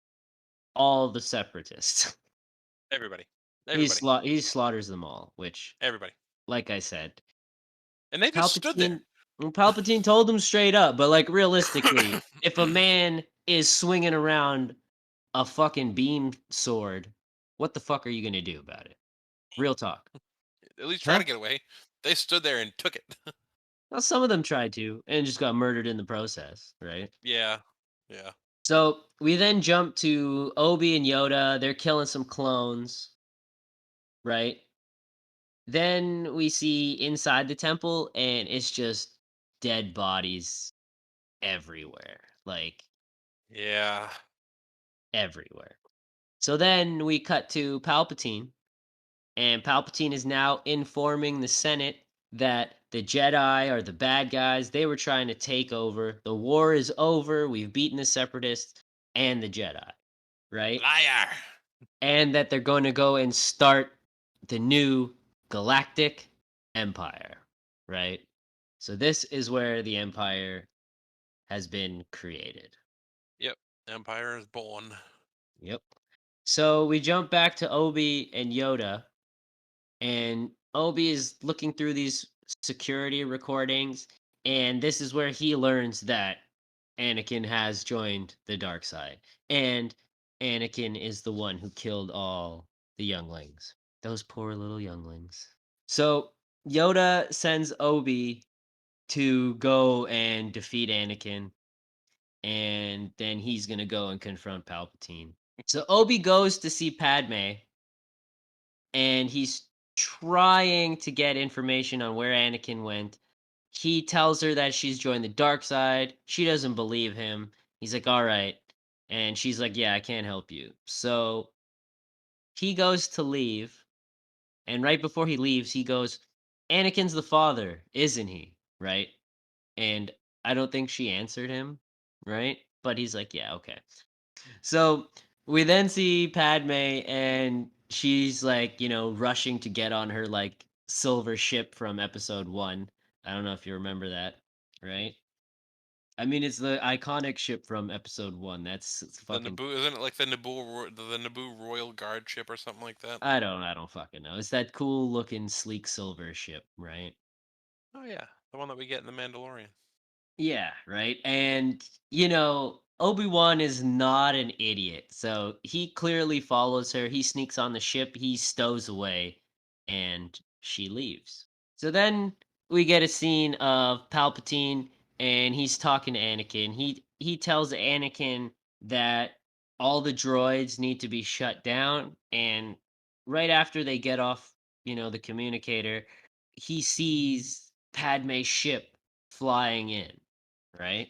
all the separatists. Everybody. he Everybody. he slaughters them all, which, Everybody. like I said, And they just stood there. Palpatine told him straight up, but like realistically, if a man is swinging around a fucking beam sword, what the fuck are you gonna do about it? Real talk. At least try Huh? to get away. They stood there and took it. Well, some of them tried to and just got murdered in the process, right? Yeah. Yeah. So we then jump to Obi and Yoda. They're killing some clones, right? Then we see inside the temple, and it's just dead bodies everywhere. Like, Yeah. everywhere. So then we cut to Palpatine, and Palpatine is now informing the Senate that the Jedi are the bad guys. They were trying to take over. The war is over. We've beaten the Separatists and the Jedi, right? Liar. And that they're going to go and start the new galactic empire, right? So this is where the empire has been created. Yep. Empire is born. Yep. So we jump back to Obi and Yoda, and Obi is looking through these security recordings, and this is where he learns that Anakin has joined the dark side, and Anakin is the one who killed all the younglings. Those poor little younglings. So Yoda sends Obi to go and defeat Anakin, and then he's gonna go and confront Palpatine. So Obi goes to see Padme, and he's trying to get information on where Anakin went. He tells her that she's joined the dark side. She doesn't believe him. He's like, "All right." And she's like, "Yeah, I can't help you." So he goes to leave, and right before he leaves, he goes, "Anakin's the father, isn't he?" Right? And I don't think she answered him, right? But he's like, "Yeah, okay." So we then see Padme, and she's like, rushing to get on her like silver ship from episode 1. I don't know if you remember that, right? I mean, it's the iconic ship from episode 1. It's The fucking Naboo, isn't it like the Naboo Royal Guard ship or something like that? I don't fucking know. It's that cool looking sleek silver ship, right? Oh yeah, the one that we get in the Mandalorian. Yeah, right. And Obi-Wan is not an idiot. So he clearly follows her. He sneaks on the ship, he stows away, and she leaves. So then we get a scene of Palpatine, and he's talking to Anakin. He tells Anakin that all the droids need to be shut down, and right after they get off, the communicator, he sees Padme's ship flying in, right?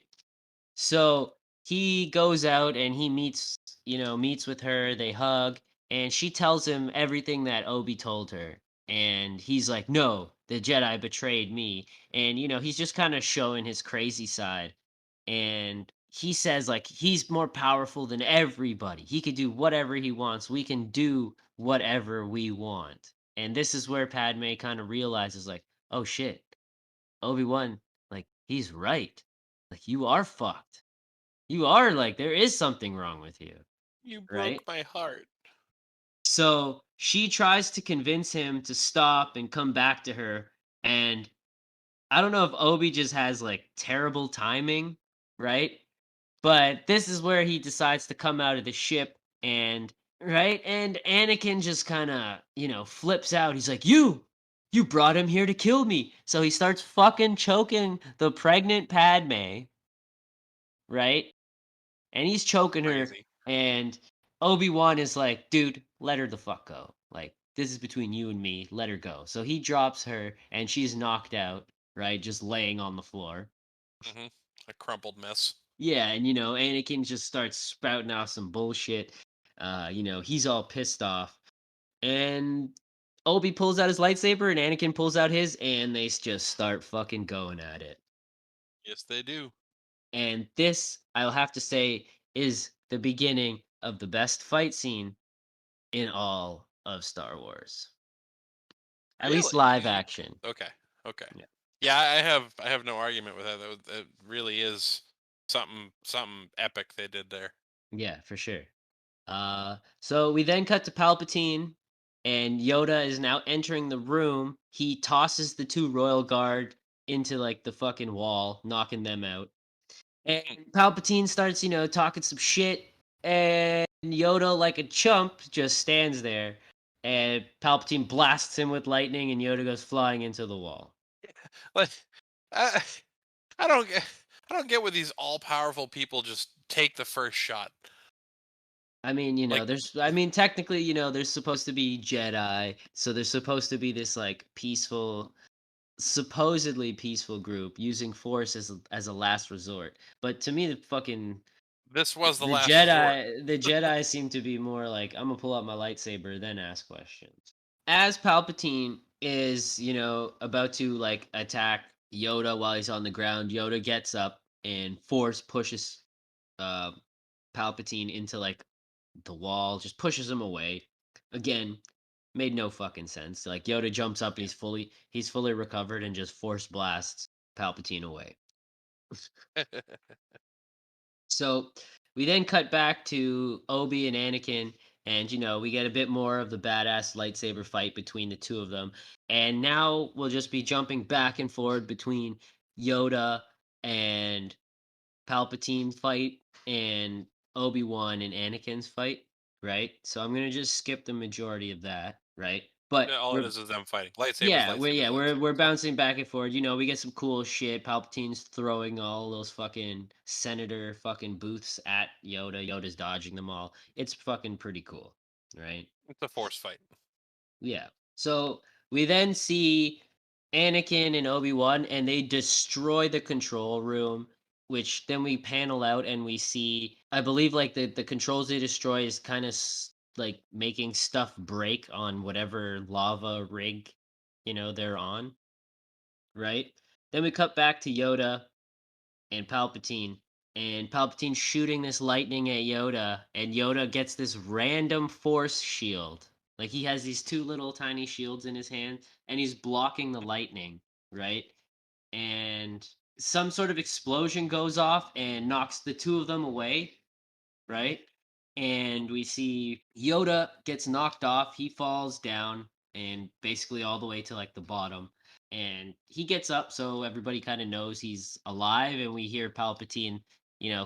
So he goes out and he meets with her, they hug, and she tells him everything that Obi told her. And he's like, "No, the Jedi betrayed me." And he's just kind of showing his crazy side. And he says like he's more powerful than everybody. He could do whatever he wants. We can do whatever we want. And this is where Padme kind of realizes like, "Oh shit. Obi-Wan, like, he's right. Like, you are fucked. You are like, there is something wrong with you, You broke right?" my heart. So she tries to convince him to stop and come back to her. And I don't know if Obi just has like terrible timing, right? But this is where he decides to come out of the ship, and right? And Anakin just kind of, flips out. He's like, You brought him here to kill me." So he starts fucking choking the pregnant Padme, right? And he's choking her, Crazy. and Obi-Wan is like, "Dude, let her the fuck go. Like, this is between you and me. Let her go." So he drops her, and she's knocked out, right? Just laying on the floor. Mm-hmm. A crumpled mess. Yeah, and Anakin just starts spouting off some bullshit. He's all pissed off. And Obi pulls out his lightsaber and Anakin pulls out his, and they just start fucking going at it. Yes, they do. And this, I'll have to say, is the beginning of the best fight scene in all of Star Wars. At least Really? live action. Okay. Okay. Yeah. Yeah, I have no argument with that. That really is something epic they did there. Yeah, for sure. So we then cut to Palpatine, and Yoda is now entering the room. He tosses the two royal guard into like the fucking wall, knocking them out. And Palpatine starts, talking some shit, and Yoda, like a chump, just stands there. And Palpatine blasts him with lightning, and Yoda goes flying into the wall. Like, I, I don't get. I don't get where these all-powerful people just take the first shot. I mean, Like, technically, there's supposed to be Jedi, so there's supposed to be this like peaceful, supposedly peaceful group using Force as a last resort. But to me, this was the the last resort. Jedi seem to be more like, I'm gonna pull out my lightsaber, then ask questions. As Palpatine is, about to like attack Yoda while he's on the ground, Yoda gets up and Force pushes uh Palpatine into like the wall, just pushes him away. Again, made no fucking sense. Like Yoda jumps up and he's fully recovered and just force blasts Palpatine away. So we then cut back to Obi and Anakin, and we get a bit more of the badass lightsaber fight between the two of them. And now we'll just be jumping back and forth between Yoda and Palpatine fight and Obi-Wan and Anakin's fight, right? So I'm gonna just skip the majority of that, right? But All it we're is them fighting. Lightsabers, yeah, we're lightsabers, yeah, we're lightsabers. we're bouncing back and forth. We get some cool shit. Palpatine's throwing all those fucking senator fucking booths at Yoda. Yoda's dodging them all. It's fucking pretty cool, right? It's a force fight. Yeah. So we then see Anakin and Obi-Wan, and they destroy the control room, which then we panel out and we see, I believe, like the controls they destroy is kind of like making stuff break on whatever lava rig, they're on, right? Then we cut back to Yoda and Palpatine shooting this lightning at Yoda, and Yoda gets this random force shield. Like he has these two little tiny shields in his hand, and he's blocking the lightning, right? And some sort of explosion goes off and knocks the two of them away, right? And we see Yoda gets knocked off. He falls down and basically all the way to like the bottom. And he gets up, so everybody kind of knows he's alive. And we hear Palpatine,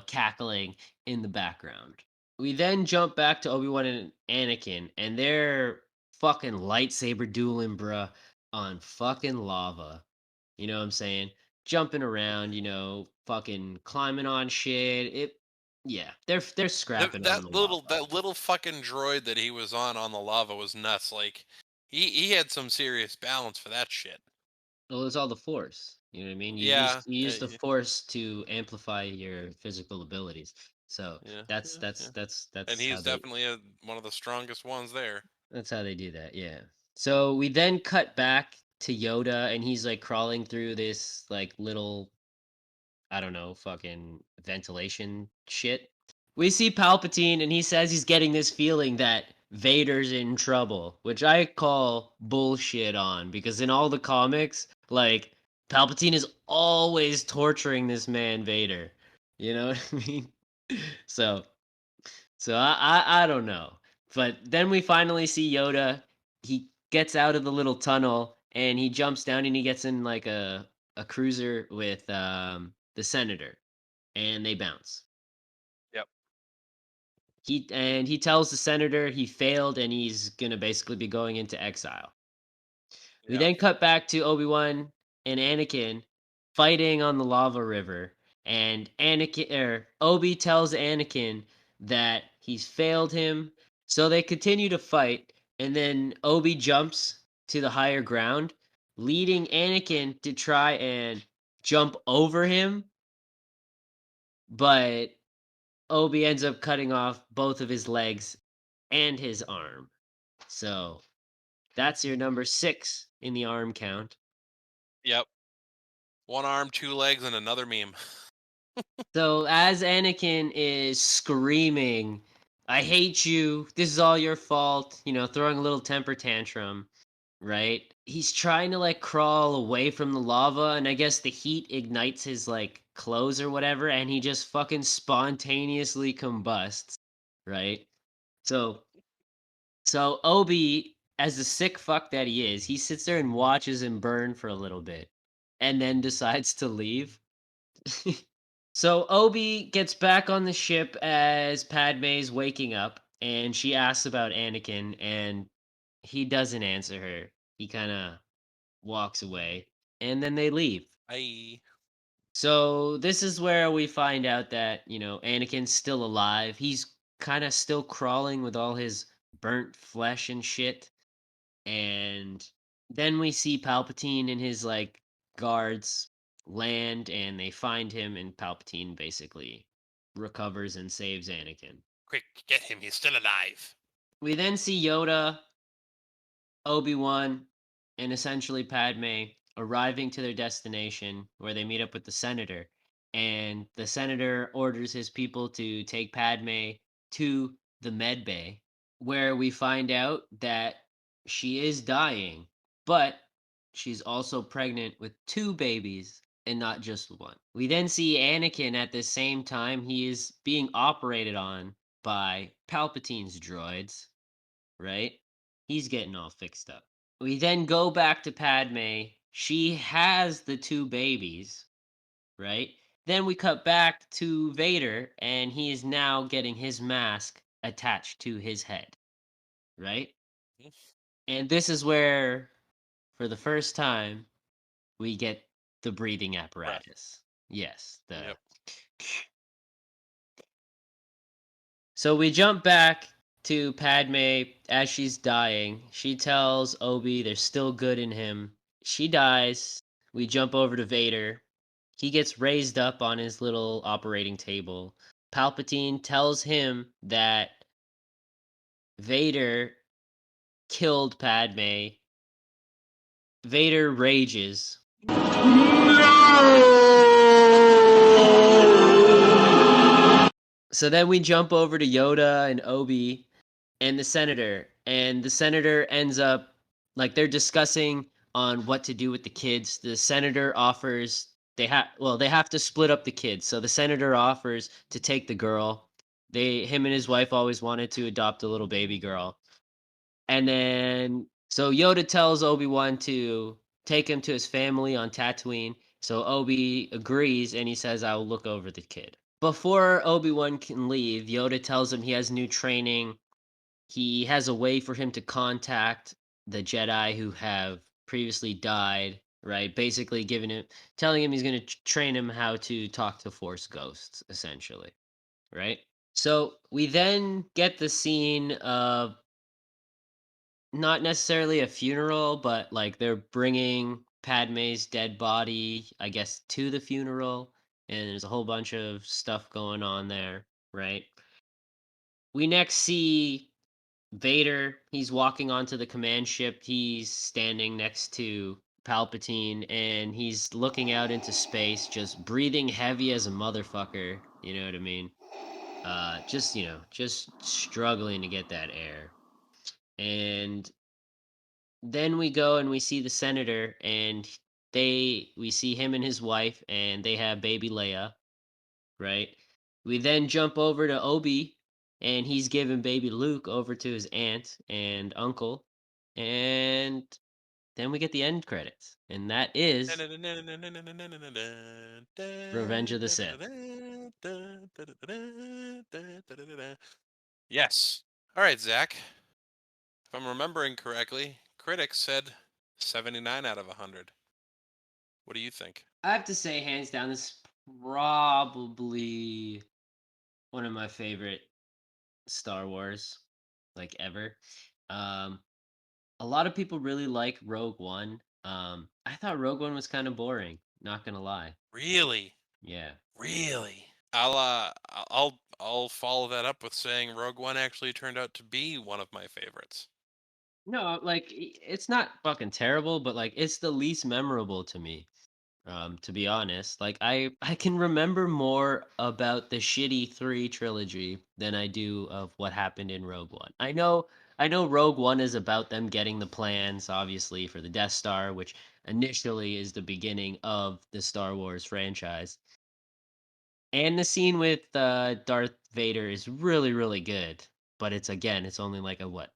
cackling in the background. We then jump back to Obi-Wan and Anakin, and they're fucking lightsaber dueling, bruh, on fucking lava. You know what I'm saying? Jumping around, fucking climbing on shit. Yeah, they're scrapping on the lava. That little fucking droid that he was on the lava was nuts. Like, he had some serious balance for that shit. Well, it's all the force. You know what I mean? You use Yeah, you use the yeah, force to amplify your physical abilities. So yeah, that's yeah, that's yeah. that's And that's how he's they definitely one of the strongest ones there. that's how they do that. Yeah. So we then cut back to Yoda, and he's like crawling through this like little, I don't know, fucking ventilation shit. We see Palpatine, and he says he's getting this feeling that Vader's in trouble, which I call bullshit on, because in all the comics, like, Palpatine is always torturing this man Vader. You know what I mean? So, so I don't know. But then we finally see Yoda. He gets out of the little tunnel and he jumps down and he gets in like a cruiser with the senator, and they bounce. Yep. He tells the senator he failed and he's gonna basically be going into exile. We Yeah. then cut back to Obi-Wan and Anakin fighting on the lava river, and Obi tells Anakin that he's failed him, so they continue to fight, and then Obi jumps to the higher ground, leading Anakin to try and jump over him, but Obi ends up cutting off both of his legs and his arm. So that's your number 6 in the arm count. Yep. One arm, two legs, and another meme. So as Anakin is screaming, "I hate you. This is all your fault," throwing a little temper tantrum, right? He's trying to like crawl away from the lava, and I guess the heat ignites his like clothes or whatever, and he just fucking spontaneously combusts, right? So so Obi, as the sick fuck that he is, he sits there and watches him burn for a little bit and then decides to leave. So Obi gets back on the ship as Padme's waking up and she asks about Anakin and he doesn't answer her. He kind of walks away and then they leave. I So this is where we find out that, Anakin's still alive. He's kind of still crawling with all his burnt flesh and shit. And then we see Palpatine and his like guards land and they find him and Palpatine basically recovers and saves Anakin. quick get him. He's still alive. We then see Yoda, Obi-Wan, and essentially Padme arriving to their destination where they meet up with the senator. And the senator orders his people to take Padme to the med bay, where we find out that she is dying, but she's also pregnant with two babies and not just one. We then see Anakin at the same time. He is being operated on by Palpatine's droids, right? He's getting all fixed up. We then go back to Padme. She has the two babies, right? Then we cut back to Vader, and he is now getting his mask attached to his head, right? And this is where, for the first time, we get the breathing Breath. apparatus. Yes, the. Yep. So we jump back to Padme as she's dying. She tells Obi there's still good in him. She dies. We jump over to Vader. He gets raised up on his little operating table. Palpatine tells him that Vader killed Padme. Vader rages. So then we jump over to Yoda and Obi and the senator. And the senator ends up, like, they're discussing on what to do with the kids. The senator offers they have to split up the kids. So the senator offers to take the girl. Him and his wife always wanted to adopt a little baby girl. And then so Yoda tells Obi-Wan to take him to his family on Tatooine. So Obi agrees and he says, I will look over the kid. Before Obi-Wan can leave, Yoda tells him he has new training. He has a way for him to contact the Jedi who have previously died, right? Basically telling him he's going to train him how to talk to Force ghosts, essentially, right? So we then get the scene of not necessarily a funeral, but like they're bringing Padme's dead body, I guess, to the funeral, and there's a whole bunch of stuff going on there, right? We next see Vader. He's walking onto the command ship. He's standing next to Palpatine, and he's looking out into space, just breathing heavy as a motherfucker. You know what I mean? Just struggling to get that air. And then we go and we see the senator and we see him and his wife and they have baby Leia, right? We then jump over to Obi and he's giving baby Luke over to his aunt and uncle, and then we get the end credits, and that is Revenge of the Sith. Yes. All right, Zach. If I'm remembering correctly, critics said 79 out of 100. What do you think? I have to say, hands down, this is probably one of my favorite Star Wars, like, ever. Um, a lot of people really like Rogue One. I thought Rogue One was kind of boring, not gonna lie. Really? Yeah. Really? I'll follow that up with saying Rogue One actually turned out to be one of my favorites. No, like it's not fucking terrible, but like it's the least memorable to me. To be honest, like I can remember more about the shitty 3 trilogy than I do of what happened in Rogue One. I know Rogue One is about them getting the plans, obviously, for the Death Star, which initially is the beginning of the Star Wars franchise. And the scene with Darth Vader is really, really good. but it's only like a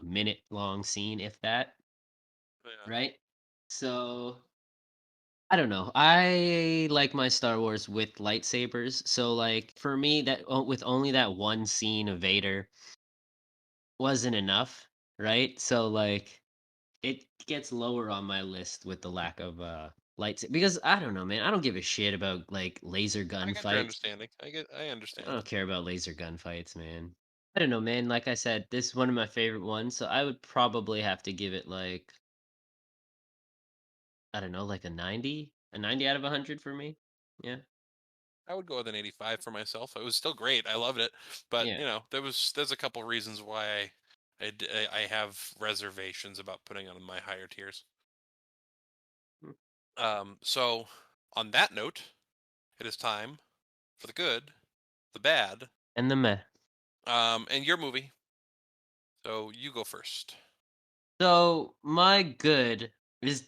minute long scene, if that, Yeah. right? So I don't know. I like my Star Wars with lightsabers. So like for me, with only that one scene of Vader wasn't enough, right? So like it gets lower on my list with the lack of lights, because I don't know, man. I don't give a shit about like laser I gun got your fights. understanding. I I understand. don't care about laser gun fights, man. I don't know, man. Like I said, this is one of my favorite ones, so I would probably have to give it like, I don't know, like a 90 out of 100 for me. Yeah, I would go with an 85 for myself. It was still great. I loved it, but yeah. there's a couple reasons why I have reservations about putting on my higher tiers. Mm. So on that note, it is time for the good, the bad, And the meh. and your movie. So you go first. So my good is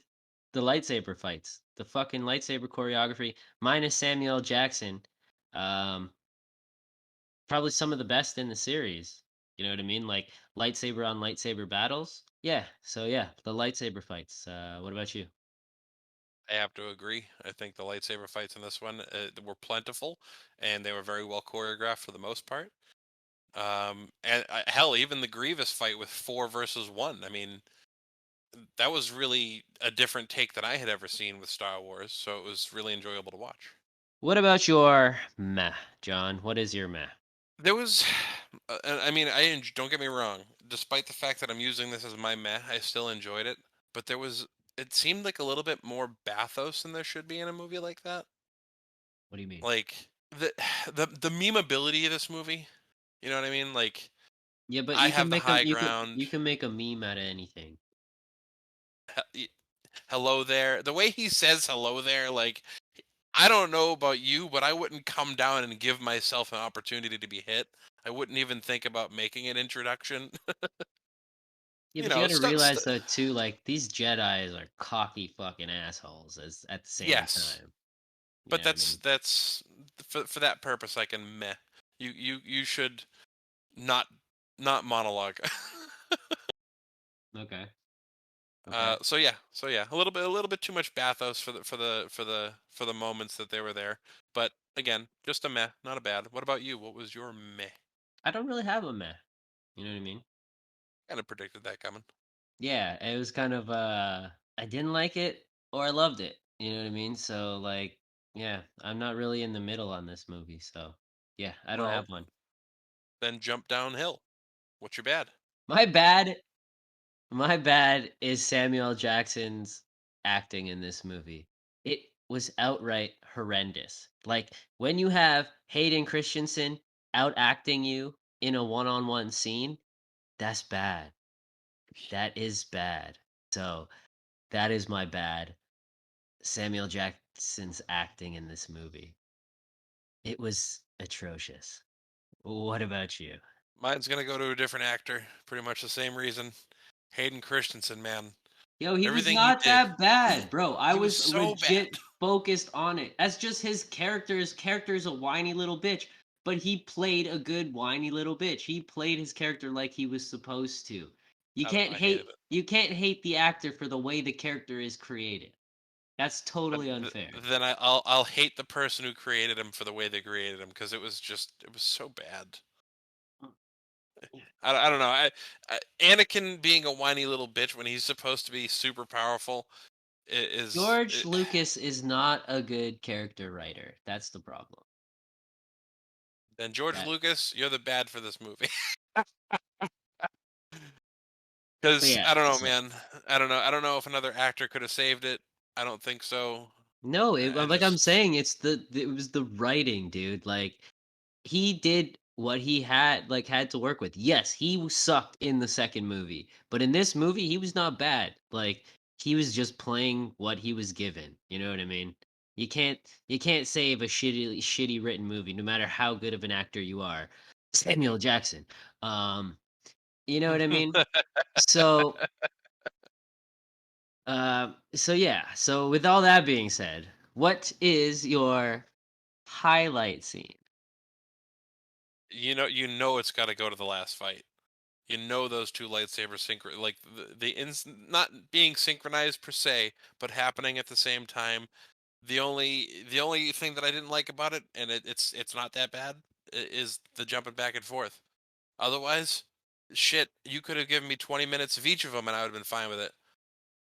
the lightsaber fights, the fucking lightsaber choreography, minus Samuel L. Jackson. Um, Probably some of the best in the series. You know what I mean? Like lightsaber on lightsaber battles. Yeah. So yeah, the lightsaber fights. What about you? I have to agree. I think the lightsaber fights in this one were plentiful, and they were very well choreographed for the most part. And hell, even the Grievous fight with 4 versus 1. I mean, that was really a different take than I had ever seen with Star Wars, so it was really enjoyable to watch. What about your meh, John? What is your meh? There was, I mean, don't get me wrong. Despite the fact that I'm using this as my meh, I still enjoyed it. But it seemed like a little bit more bathos than there should be in a movie like that. What do you mean? Like the the memeability of this movie. You know what I mean? Like Yeah, but I have the high you ground. can make a meme out of anything. Hello there. The way he says hello there, like I don't know about you, but I wouldn't come down and give myself an opportunity to be hit. I wouldn't even think about making an introduction. Yeah, but you got to Stuff. realize though too, like these Jedi's are cocky fucking assholes as at the same Yes, time. You but know what I mean? that's for that purpose. I can meh. You should not not monologue. Okay. Okay. So yeah, a little bit too much bathos for the moments that they were there. But again, just a meh, not a bad. What about you? What was your meh? I don't really have a meh. You know what I mean? Kind of predicted that coming. Yeah, it was kind of I didn't like it or I loved it. You know what I mean? So like, yeah, I'm not really in the middle on this movie, so yeah, I don't Well, have one. then jump downhill. What's your bad? My bad, my bad is Samuel Jackson's acting in this movie. It was outright horrendous. Like when you have Hayden Christensen out acting you in a one-on-one scene, that's bad. That is bad. So, that is my bad. Samuel Jackson's acting in this movie. It was atrocious. What about you? Mine's gonna go to a different actor. Pretty much the same reason. Hayden Christensen, man. Yo, he was Everything he not did, that bad, bro. I he was was so bad. legit focused on it. That's just his character. His character is a whiny little bitch, but he played a good whiny little bitch. He played his character like he was supposed to. I don't know. I hated it. You can't hate the actor for the way the character is created. That's But totally unfair. then I'll hate the person who created him for the way they created him because it was so bad. I don't know. Anakin being a whiny little bitch when he's supposed to be super powerful is George Lucas is not a good character writer. That's the problem. then George That, Lucas, you're the bad for this movie. but Because yeah, I don't know, so man. I don't know. I don't know if another actor could have saved it. I don't think so. no, I like I'm just saying, it was the writing, dude. Like he did what he had to work with. Yes, sucked in the second movie, but in this movie, he was not bad. Like he was just playing what he was given. You know what I mean? You can't save a shitty written movie, no matter how good of an actor you are. Samuel Jackson. Um, you know what I mean? So so yeah. So with all that being said, what is your highlight scene? You know it's got to go to the last fight. You know those two lightsabers like not being synchronized per se, but happening at the same time. The only thing that I didn't like about it, and it's not that bad, is the jumping back and forth. Otherwise, shit, you could have given me 20 minutes of each of them, and I would have been fine with it.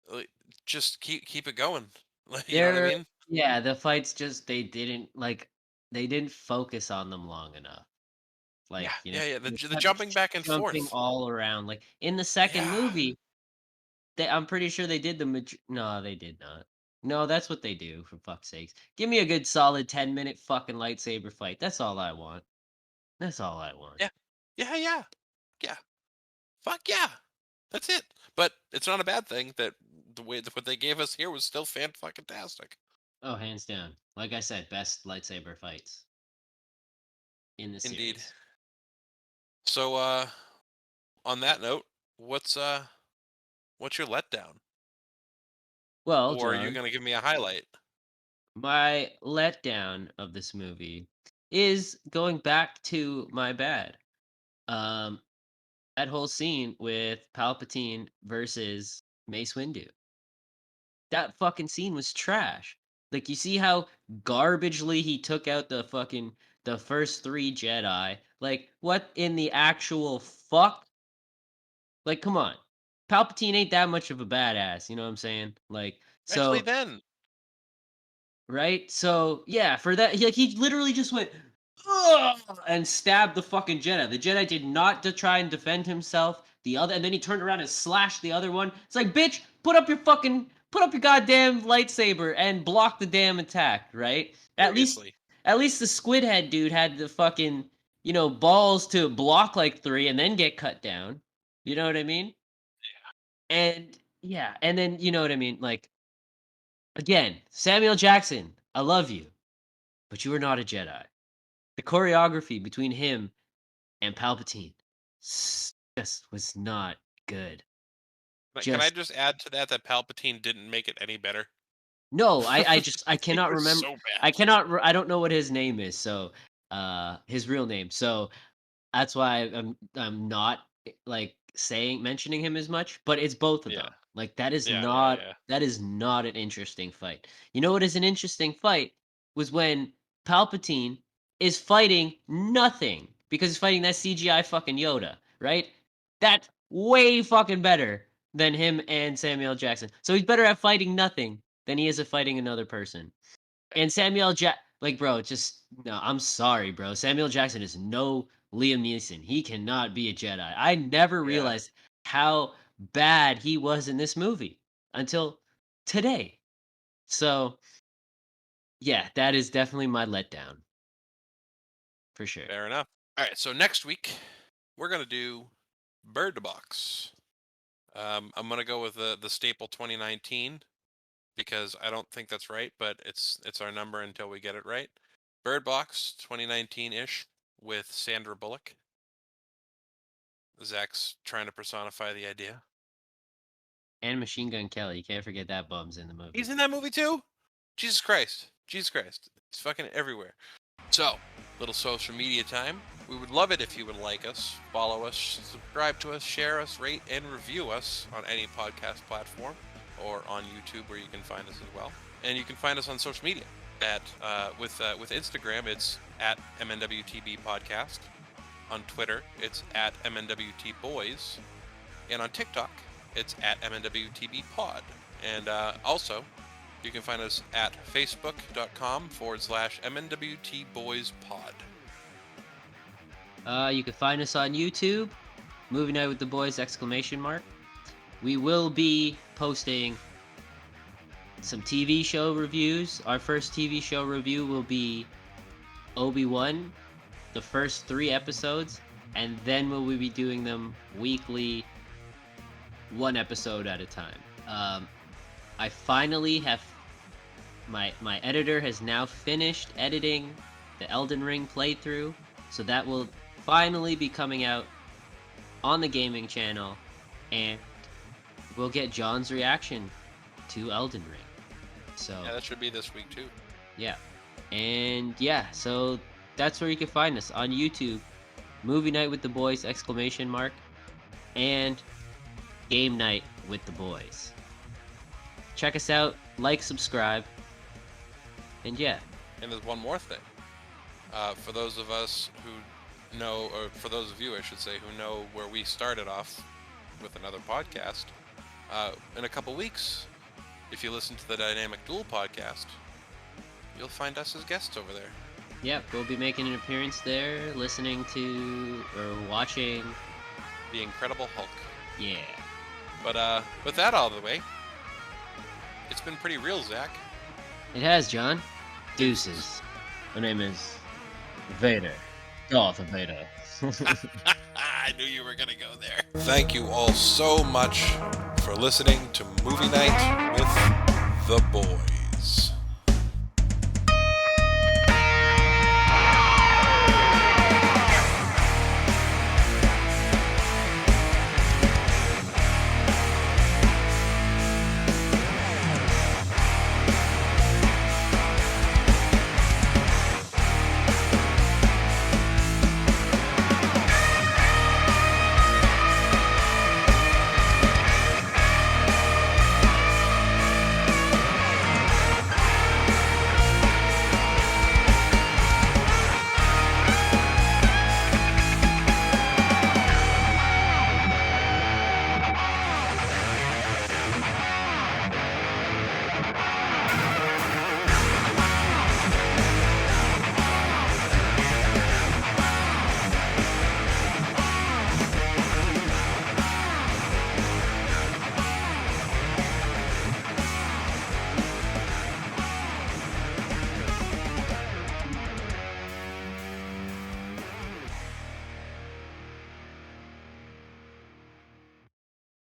Like, just keep it going. Like, you know what I They're mean? yeah, the fights just they didn't focus on them long enough. Yeah, Like, yeah, yeah. The they the kept jumping back and jumping forth. all around. Like in the second Yeah, movie, I'm pretty sure they did no, they did not. No, that's what they do, for fuck's sakes. Give me a good solid 10-minute fucking lightsaber fight. That's all I want. That's all I want. yeah, yeah, yeah, yeah. Fuck yeah, that's it. But it's not a bad thing that what they gave us here was still fan fucking tastic. Oh, hands down. Like I said, best lightsaber fights in the Indeed. series. So, on that note, what's what's your letdown, Well, or are you John, gonna give me a highlight? my letdown of this movie is going back to my bad. Um, that whole scene with Palpatine versus Mace Windu. That fucking scene was trash. Like, you see how garbagely he took out the first three Jedi? Like, what in the actual fuck? Like, come on. Palpatine ain't that much of a badass, you know what I'm saying? Like, Especially so then. right? So yeah, for that, he literally just went "Ugh," and stabbed the fucking Jedi. The Jedi did not to try and defend himself. And then he turned around and slashed the other one. It's like, bitch, put up your goddamn lightsaber and block the damn attack, right? Seriously. At least the squid head dude had the fucking balls to block like three and then get cut down. You know what I mean? And yeah, and then you know what I mean, like. Again, Samuel Jackson, I love you, but you are not a Jedi. The choreography between him and Palpatine just was not good. Like, can I Just just add to that Palpatine didn't make it any better? no, I He cannot was remember. so bad. I don't know what his name is. So his real name. So that's why I'm not like mentioning him as much, but it's both of Yeah, them. Like yeah. that is not an interesting fight. You know what is an interesting fight was when Palpatine is fighting nothing because he's fighting that CGI fucking Yoda, right? That's way fucking better than him and Samuel Jackson. So he's better at fighting nothing than he is at fighting another person. And like, bro, just no. I'm sorry, bro. Samuel Jackson is no Liam Neeson. He cannot be a Jedi. I never Yeah, realized how bad he was in this movie until today. So yeah, that is definitely my letdown for sure. fair enough. All right, so next week we're gonna do Bird Box. I'm gonna go with the staple 2019 because I don't think that's right, but it's our number until we get it right. Bird Box 2019-ish with Sandra Bullock. Zach's trying to personify the idea. And Machine Gun Kelly, you can't forget that bum's in the movie. He's in that movie too? Jesus Christ. Jesus Christ. He's fucking everywhere. So, little social media time. We would love it if you would like us, follow us, subscribe to us, share us, rate, and review us on any podcast platform or on YouTube where you can find us as well. And you can find us on social media. With Instagram, it's at MNWTB Podcast. On Twitter, it's at MNWTBoys. And on TikTok, it's at MNWTB Pod. And also, you can find us at facebook.com/MNWTBoysPod. You can find us on YouTube, Movie Night with the Boys! ! We will be posting some TV show reviews. Our first TV show review will be Obi-Wan, the first 3 episodes, and then we'll be doing them weekly, 1 episode at a time. I finally have my editor has now finished editing the Elden Ring playthrough, so that will finally be coming out on the gaming channel, and we'll get John's reaction to Elden Ring. So Yeah, that should be this week too. yeah. And yeah, so that's where you can find us on YouTube. Movie Night with the Boys! And Game Night with the Boys. Check us out, like, subscribe, and yeah. And there's one more thing. For those of us who know, or for those of you, I should say, who know where we started off with another podcast, in a couple weeks, if you listen to the Dynamic Duel podcast, you'll find us as guests over there. Yep, we'll be making an appearance there, listening to or watching The Incredible Hulk. Yeah. But with that out of the way, it's been pretty real, Zach. It has, John. Deuces. My name is Vader. Darth Vader. I knew you were going to go there. Thank you all so much for listening to Movie Night with the Boys.